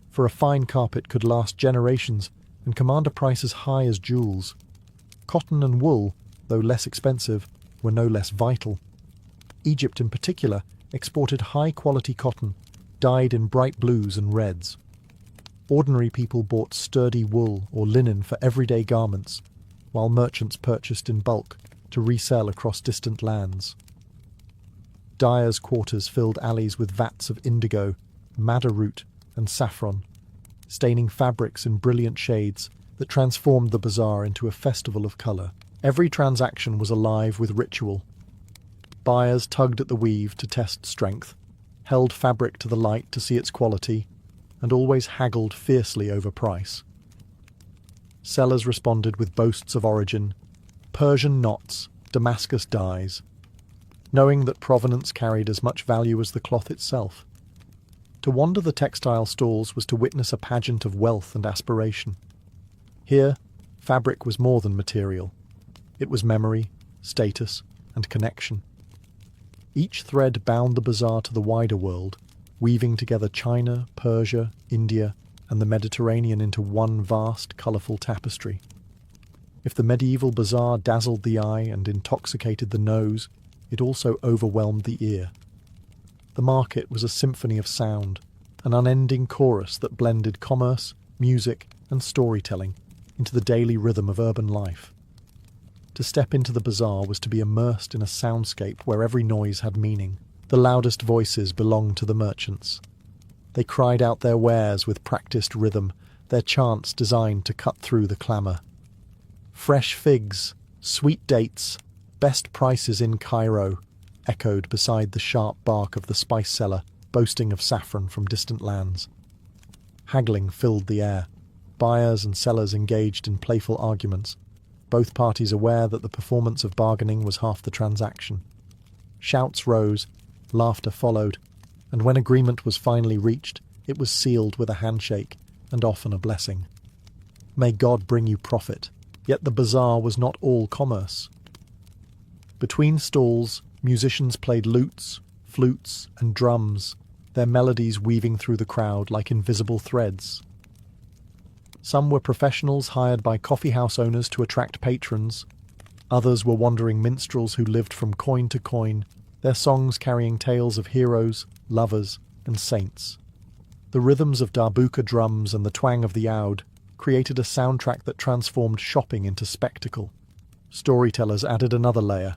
[SPEAKER 1] for a fine carpet could last generations and command a price as high as jewels. Cotton and wool, though less expensive, were no less vital. Egypt in particular exported high-quality cotton, dyed in bright blues and reds. Ordinary people bought sturdy wool or linen for everyday garments, while merchants purchased in bulk to resell across distant lands. Dyers' quarters filled alleys with vats of indigo, madder root, and saffron, staining fabrics in brilliant shades that transformed the bazaar into a festival of colour. Every transaction was alive with ritual. Buyers tugged at the weave to test strength, held fabric to the light to see its quality, and always haggled fiercely over price. Sellers responded with boasts of origin, Persian knots, Damascus dyes, knowing that provenance carried as much value as the cloth itself. To wander the textile stalls was to witness a pageant of wealth and aspiration. Here, fabric was more than material. It was memory, status, and connection. Each thread bound the bazaar to the wider world, weaving together China, Persia, India, and the Mediterranean into one vast, colourful tapestry. If the medieval bazaar dazzled the eye and intoxicated the nose, it also overwhelmed the ear. The market was a symphony of sound, an unending chorus that blended commerce, music, and storytelling into the daily rhythm of urban life. To step into the bazaar was to be immersed in a soundscape where every noise had meaning. The loudest voices belonged to the merchants. They cried out their wares with practiced rhythm, their chants designed to cut through the clamour. Fresh figs, sweet dates, best prices in Cairo, echoed beside the sharp bark of the spice seller, boasting of saffron from distant lands. Haggling filled the air. Buyers and sellers engaged in playful arguments, both parties aware that the performance of bargaining was half the transaction. Shouts rose, laughter followed, and when agreement was finally reached, it was sealed with a handshake, and often a blessing. May God bring you profit. Yet the bazaar was not all commerce. Between stalls, musicians played lutes, flutes, and drums, their melodies weaving through the crowd like invisible threads. Some were professionals hired by coffeehouse owners to attract patrons. Others were wandering minstrels who lived from coin to coin, their songs carrying tales of heroes, lovers, and saints. The rhythms of darbuka drums and the twang of the oud created a soundtrack that transformed shopping into spectacle. Storytellers added another layer.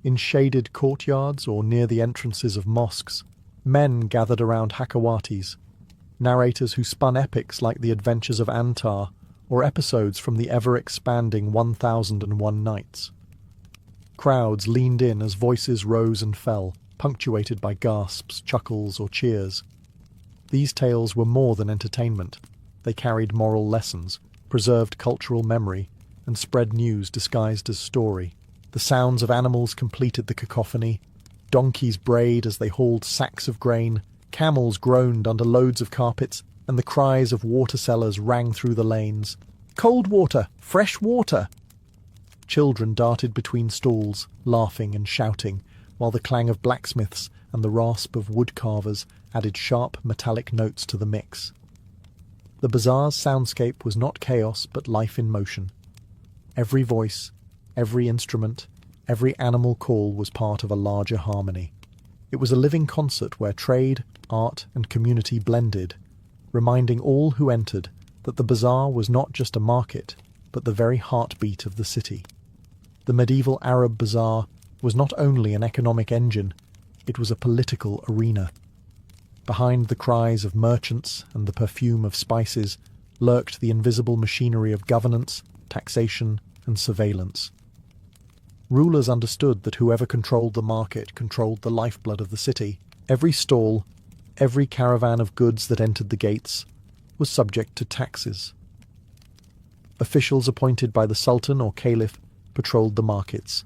[SPEAKER 1] In shaded courtyards or near the entrances of mosques, men gathered around hakawatis, narrators who spun epics like the adventures of Antar or episodes from the ever-expanding 1001 Nights. Crowds leaned in as voices rose and fell, punctuated by gasps, chuckles, or cheers. These tales were more than entertainment. They carried moral lessons, preserved cultural memory, and spread news disguised as story. The sounds of animals completed the cacophony. Donkeys brayed as they hauled sacks of grain, camels groaned under loads of carpets, and the cries of water sellers rang through the lanes. "Cold water! Fresh water!" Children darted between stalls, laughing and shouting, while the clang of blacksmiths and the rasp of wood carvers added sharp metallic notes to the mix. The bazaar's soundscape was not chaos but life in motion. Every voice, every instrument, every animal call was part of a larger harmony. It was a living concert where trade, art, and community blended, reminding all who entered that the bazaar was not just a market, but the very heartbeat of the city. The medieval Arab bazaar was not only an economic engine, it was a political arena. Behind the cries of merchants and the perfume of spices lurked the invisible machinery of governance, taxation, and surveillance. Rulers understood that whoever controlled the market controlled the lifeblood of the city. Every stall, every caravan of goods that entered the gates, was subject to taxes. Officials appointed by the Sultan or Caliph patrolled the markets,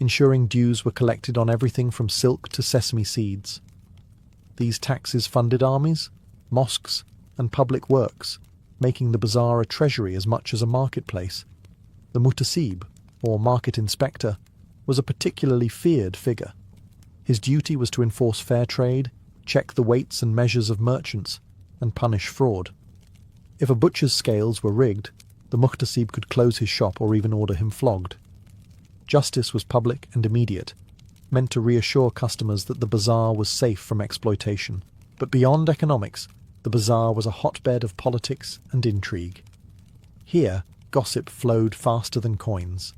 [SPEAKER 1] ensuring dues were collected on everything from silk to sesame seeds. These taxes funded armies, mosques, and public works, making the bazaar a treasury as much as a marketplace. The mutasib, or market inspector, was a particularly feared figure. His duty was to enforce fair trade, check the weights and measures of merchants, and punish fraud. If a butcher's scales were rigged, the muhtasib could close his shop or even order him flogged. Justice was public and immediate, meant to reassure customers that the bazaar was safe from exploitation. But beyond economics, the bazaar was a hotbed of politics and intrigue. Here, gossip flowed faster than coins.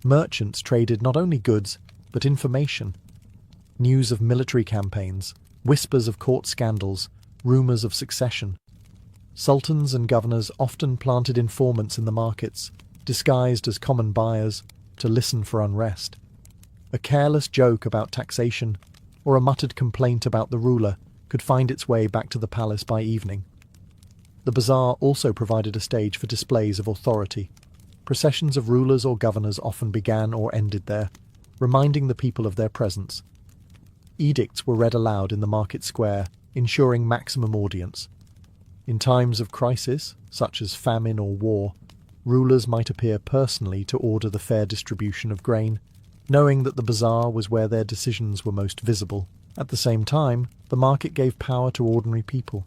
[SPEAKER 1] Merchants traded not only goods, but information. News of military campaigns, whispers of court scandals, rumours of succession. Sultans and governors often planted informants in the markets, disguised as common buyers, to listen for unrest. A careless joke about taxation, or a muttered complaint about the ruler, could find its way back to the palace by evening. The bazaar also provided a stage for displays of authority. Processions of rulers or governors often began or ended there, reminding the people of their presence. Edicts were read aloud in the market square, ensuring maximum audience. In times of crisis, such as famine or war, rulers might appear personally to order the fair distribution of grain, knowing that the bazaar was where their decisions were most visible. At the same time, the market gave power to ordinary people.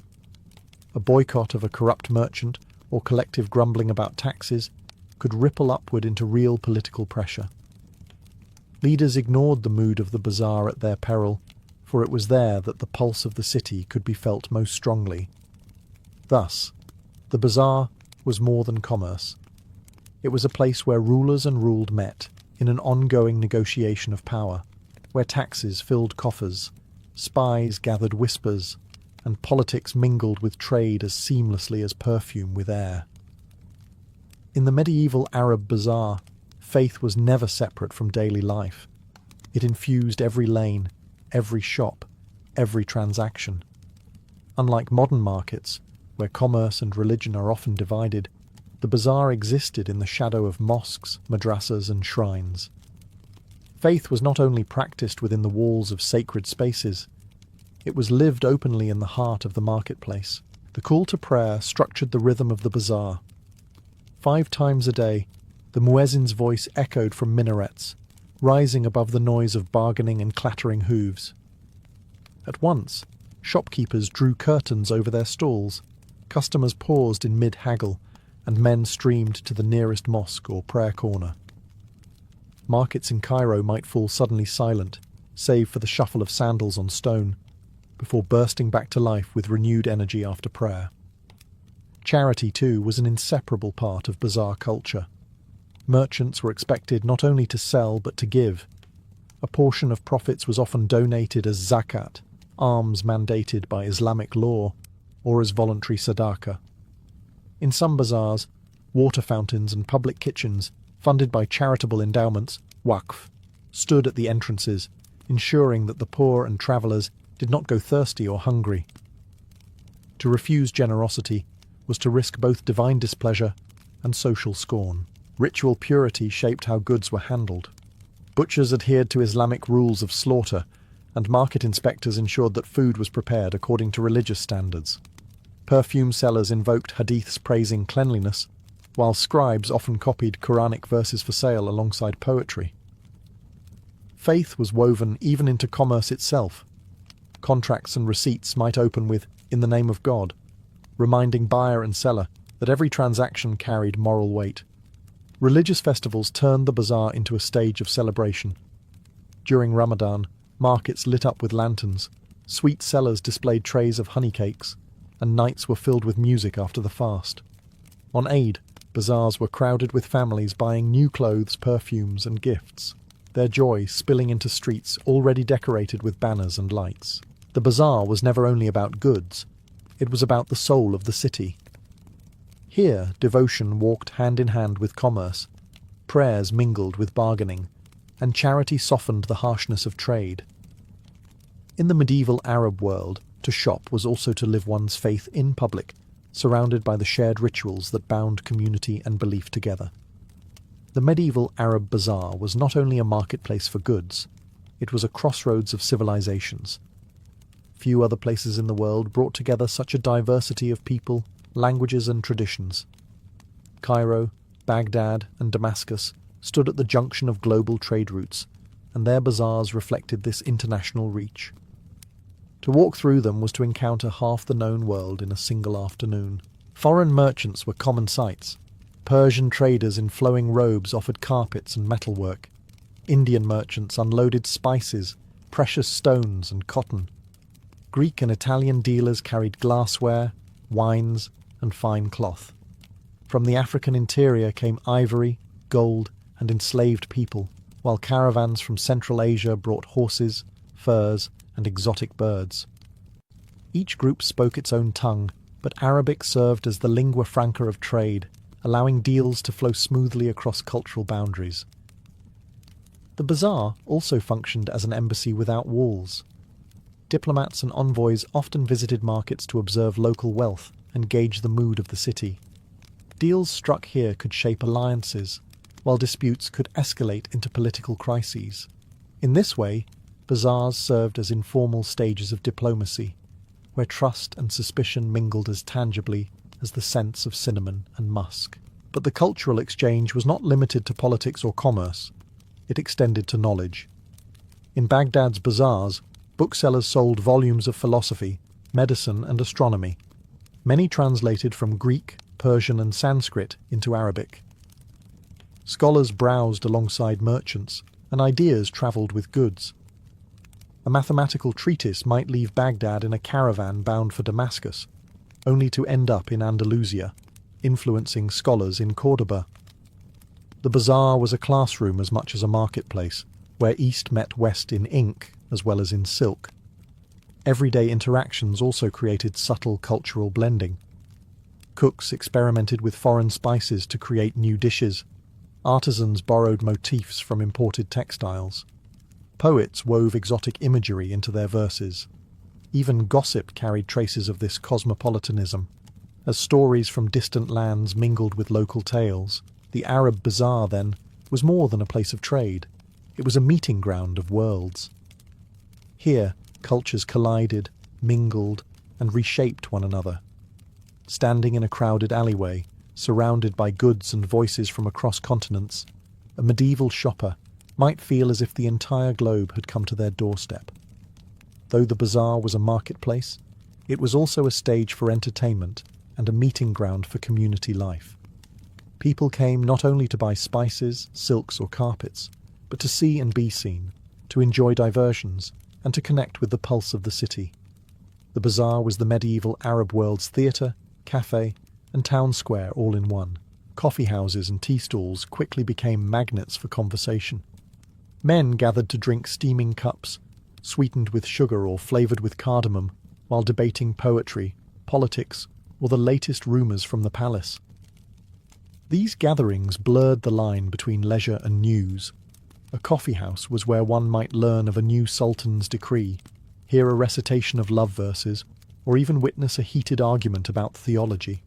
[SPEAKER 1] A boycott of a corrupt merchant or collective grumbling about taxes could ripple upward into real political pressure. Leaders ignored the mood of the bazaar at their peril, for it was there that the pulse of the city could be felt most strongly. Thus, the bazaar was more than commerce. It was a place where rulers and ruled met, in an ongoing negotiation of power, where taxes filled coffers, spies gathered whispers, and politics mingled with trade as seamlessly as perfume with air. In the medieval Arab bazaar, faith was never separate from daily life. It infused every lane, every shop, every transaction. Unlike modern markets, where commerce and religion are often divided, the bazaar existed in the shadow of mosques, madrasas, and shrines. Faith was not only practiced within the walls of sacred spaces, it was lived openly in the heart of the marketplace. The call to prayer structured the rhythm of the bazaar. 5 times a day, the muezzin's voice echoed from minarets, rising above the noise of bargaining and clattering hooves. At once, shopkeepers drew curtains over their stalls, customers paused in mid-haggle, and men streamed to the nearest mosque or prayer corner. Markets in Cairo might fall suddenly silent, save for the shuffle of sandals on stone, before bursting back to life with renewed energy after prayer. Charity, too, was an inseparable part of bazaar culture. Merchants were expected not only to sell but to give. A portion of profits was often donated as zakat, alms mandated by Islamic law, or as voluntary sadaqah. In some bazaars, water fountains and public kitchens, funded by charitable endowments, waqf, stood at the entrances, ensuring that the poor and travellers did not go thirsty or hungry. To refuse generosity was to risk both divine displeasure and social scorn. Ritual purity shaped how goods were handled. Butchers adhered to Islamic rules of slaughter, and market inspectors ensured that food was prepared according to religious standards. Perfume sellers invoked hadiths praising cleanliness, while scribes often copied Quranic verses for sale alongside poetry. Faith was woven even into commerce itself. Contracts and receipts might open with "in the name of God," reminding buyer and seller that every transaction carried moral weight. Religious festivals turned the bazaar into a stage of celebration. During Ramadan, markets lit up with lanterns, sweet sellers displayed trays of honey cakes, and nights were filled with music after the fast. On Eid, bazaars were crowded with families buying new clothes, perfumes, and gifts, their joy spilling into streets already decorated with banners and lights. The bazaar was never only about goods, it was about the soul of the city. Here, devotion walked hand in hand with commerce, prayers mingled with bargaining, and charity softened the harshness of trade. In the medieval Arab world, to shop was also to live one's faith in public, surrounded by the shared rituals that bound community and belief together. The medieval Arab bazaar was not only a marketplace for goods, it was a crossroads of civilizations. Few other places in the world brought together such a diversity of people, languages and traditions. Cairo, Baghdad and Damascus stood at the junction of global trade routes, and their bazaars reflected this international reach. To walk through them was to encounter half the known world in a single afternoon. Foreign merchants were common sights. Persian traders in flowing robes offered carpets and metalwork. Indian merchants unloaded spices, precious stones and cotton. Greek and Italian dealers carried glassware, wines, and fine cloth. From the African interior came ivory, gold, and enslaved people, while caravans from Central Asia brought horses, furs, and exotic birds. Each group spoke its own tongue, but Arabic served as the lingua franca of trade, allowing deals to flow smoothly across cultural boundaries. The bazaar also functioned as an embassy without walls. Diplomats and envoys often visited markets to observe local wealth and gauge the mood of the city. Deals struck here could shape alliances, while disputes could escalate into political crises. In this way, bazaars served as informal stages of diplomacy, where trust and suspicion mingled as tangibly as the scents of cinnamon and musk. But the cultural exchange was not limited to politics or commerce. It extended to knowledge. In Baghdad's bazaars, booksellers sold volumes of philosophy, medicine and astronomy, many translated from Greek, Persian and Sanskrit into Arabic. Scholars browsed alongside merchants, and ideas travelled with goods. A mathematical treatise might leave Baghdad in a caravan bound for Damascus, only to end up in Andalusia, influencing scholars in Cordoba. The bazaar was a classroom as much as a marketplace, where East met West in ink as well as in silk. Everyday interactions also created subtle cultural blending. Cooks experimented with foreign spices to create new dishes. Artisans borrowed motifs from imported textiles. Poets wove exotic imagery into their verses. Even gossip carried traces of this cosmopolitanism. As stories from distant lands mingled with local tales, the Arab bazaar, then, was more than a place of trade. It was a meeting ground of worlds. Here, cultures collided, mingled, and reshaped one another. Standing in a crowded alleyway, surrounded by goods and voices from across continents, a medieval shopper might feel as if the entire globe had come to their doorstep. Though the bazaar was a marketplace, it was also a stage for entertainment and a meeting ground for community life. People came not only to buy spices, silks or carpets, but to see and be seen, to enjoy diversions, and to connect with the pulse of the city. The bazaar was the medieval Arab world's theatre, cafe, and town square all in one. Coffee houses and tea stalls quickly became magnets for conversation. Men gathered to drink steaming cups, sweetened with sugar or flavoured with cardamom, while debating poetry, politics, or the latest rumours from the palace. These gatherings blurred the line between leisure and news. A coffee house was where one might learn of a new sultan's decree, hear a recitation of love verses, or even witness a heated argument about theology.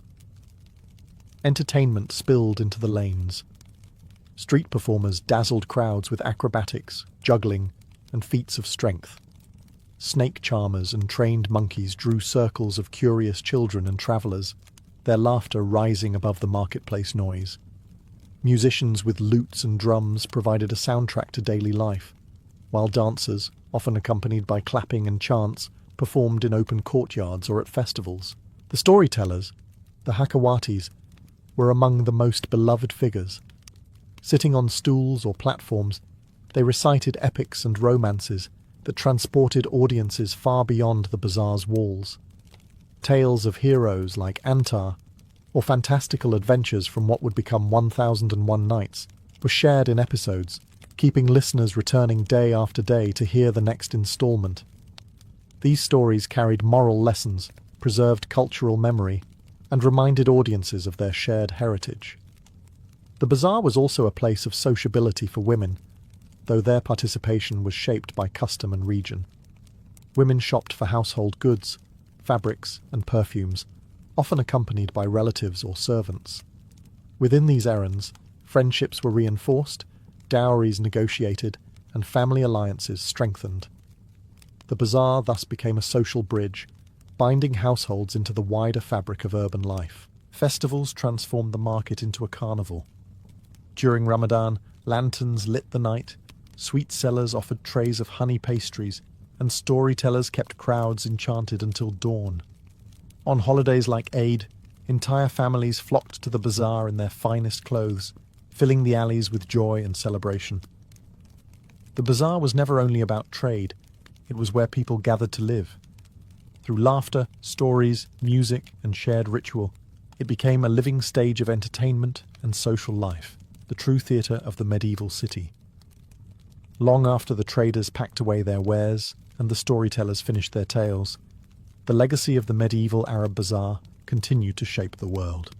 [SPEAKER 1] Entertainment spilled into the lanes. Street performers dazzled crowds with acrobatics, juggling, and feats of strength. Snake charmers and trained monkeys drew circles of curious children and travellers, their laughter rising above the marketplace noise. Musicians with lutes and drums provided a soundtrack to daily life, while dancers, often accompanied by clapping and chants, performed in open courtyards or at festivals. The storytellers, the Hakawatis, were among the most beloved figures. Sitting on stools or platforms, they recited epics and romances that transported audiences far beyond the bazaar's walls. Tales of heroes like Antar, or fantastical adventures from what would become 1001 Nights, were shared in episodes, keeping listeners returning day after day to hear the next installment. These stories carried moral lessons, preserved cultural memory, and reminded audiences of their shared heritage. The bazaar was also a place of sociability for women, though their participation was shaped by custom and region. Women shopped for household goods, fabrics, and perfumes, often accompanied by relatives or servants. Within these errands, friendships were reinforced, dowries negotiated, and family alliances strengthened. The bazaar thus became a social bridge, binding households into the wider fabric of urban life. Festivals transformed the market into a carnival. During Ramadan, lanterns lit the night, sweet sellers offered trays of honey pastries, and storytellers kept crowds enchanted until dawn. On holidays like Eid, entire families flocked to the bazaar in their finest clothes, filling the alleys with joy and celebration. The bazaar was never only about trade, it was where people gathered to live. Through laughter, stories, music, and shared ritual, it became a living stage of entertainment and social life, the true theatre of the medieval city. Long after the traders packed away their wares and the storytellers finished their tales, the legacy of the medieval Arab bazaar continued to shape the world.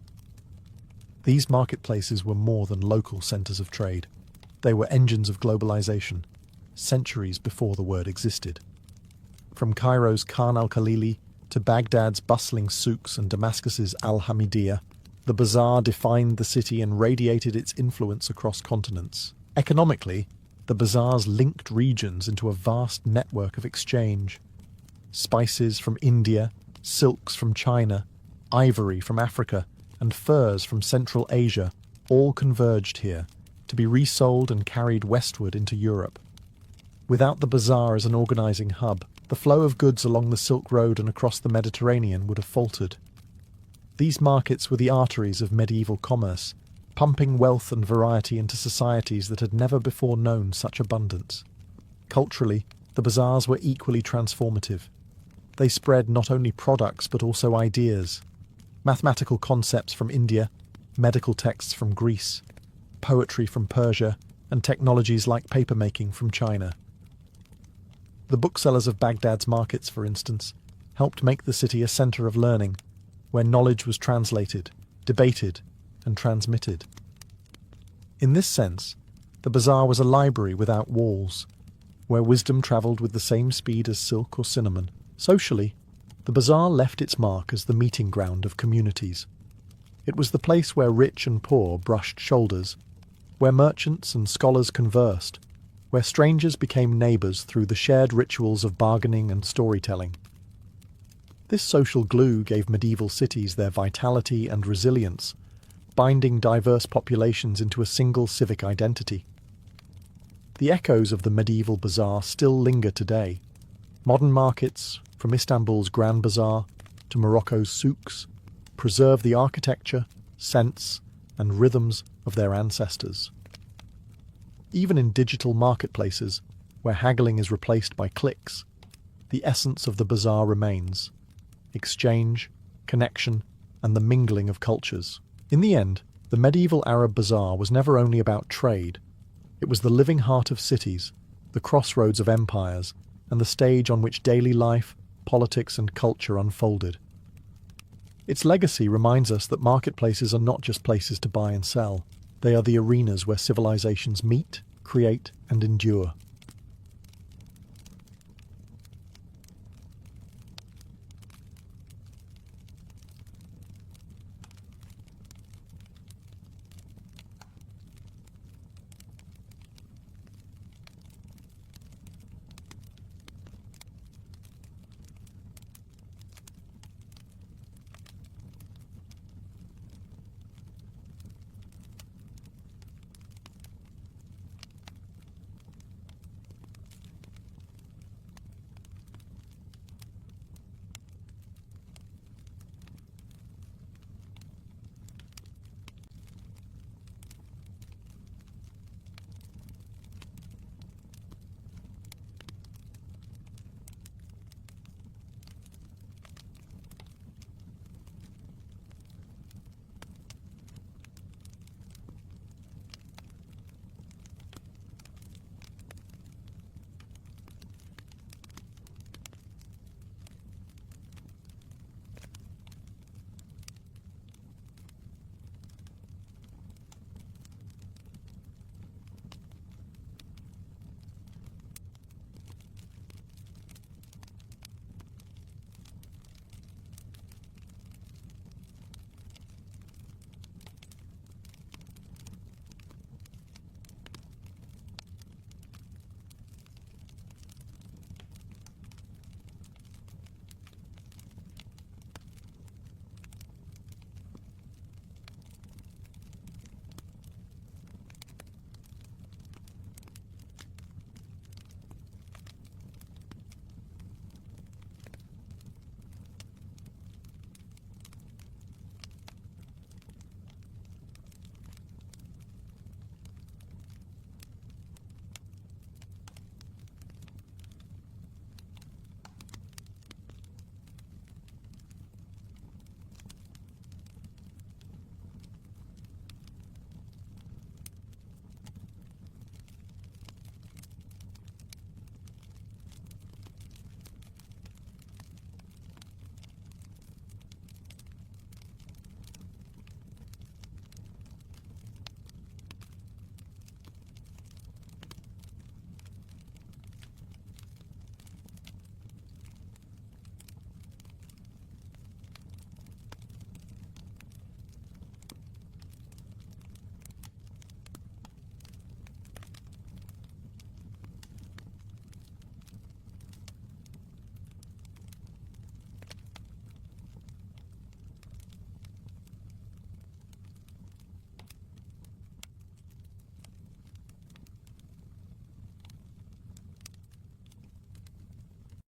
[SPEAKER 1] These marketplaces were more than local centres of trade. They were engines of globalization, centuries before the word existed. From Cairo's Khan al-Khalili to Baghdad's bustling souks and Damascus's al-Hamidiyya, the bazaar defined the city and radiated its influence across continents. Economically, the bazaars linked regions into a vast network of exchange. Spices from India, silks from China, ivory from Africa, and furs from Central Asia all converged here, to be resold and carried westward into Europe. Without the bazaar as an organising hub, the flow of goods along the Silk Road and across the Mediterranean would have faltered. These markets were the arteries of medieval commerce, pumping wealth and variety into societies that had never before known such abundance. Culturally, the bazaars were equally transformative. They spread not only products but also ideas. Mathematical concepts from India, medical texts from Greece, poetry from Persia, and technologies like papermaking from China. The booksellers of Baghdad's markets, for instance, helped make the city a centre of learning, where knowledge was translated, debated, and transmitted. In this sense, the bazaar was a library without walls, where wisdom travelled with the same speed as silk or cinnamon. Socially, the bazaar left its mark as the meeting ground of communities. It was the place where rich and poor brushed shoulders, where merchants and scholars conversed, where strangers became neighbours through the shared rituals of bargaining and storytelling. This social glue gave medieval cities their vitality and resilience, binding diverse populations into a single civic identity. The echoes of the medieval bazaar still linger today. Modern markets, from Istanbul's Grand Bazaar to Morocco's souks, preserve the architecture, scents, and rhythms of their ancestors. Even in digital marketplaces, where haggling is replaced by clicks, the essence of the bazaar remains: exchange, connection, and the mingling of cultures. In the end, the medieval Arab bazaar was never only about trade. It was the living heart of cities, the crossroads of empires, and the stage on which daily life, politics, and culture unfolded. Its legacy reminds us that marketplaces are not just places to buy and sell. They are the arenas where civilizations meet, create, and endure.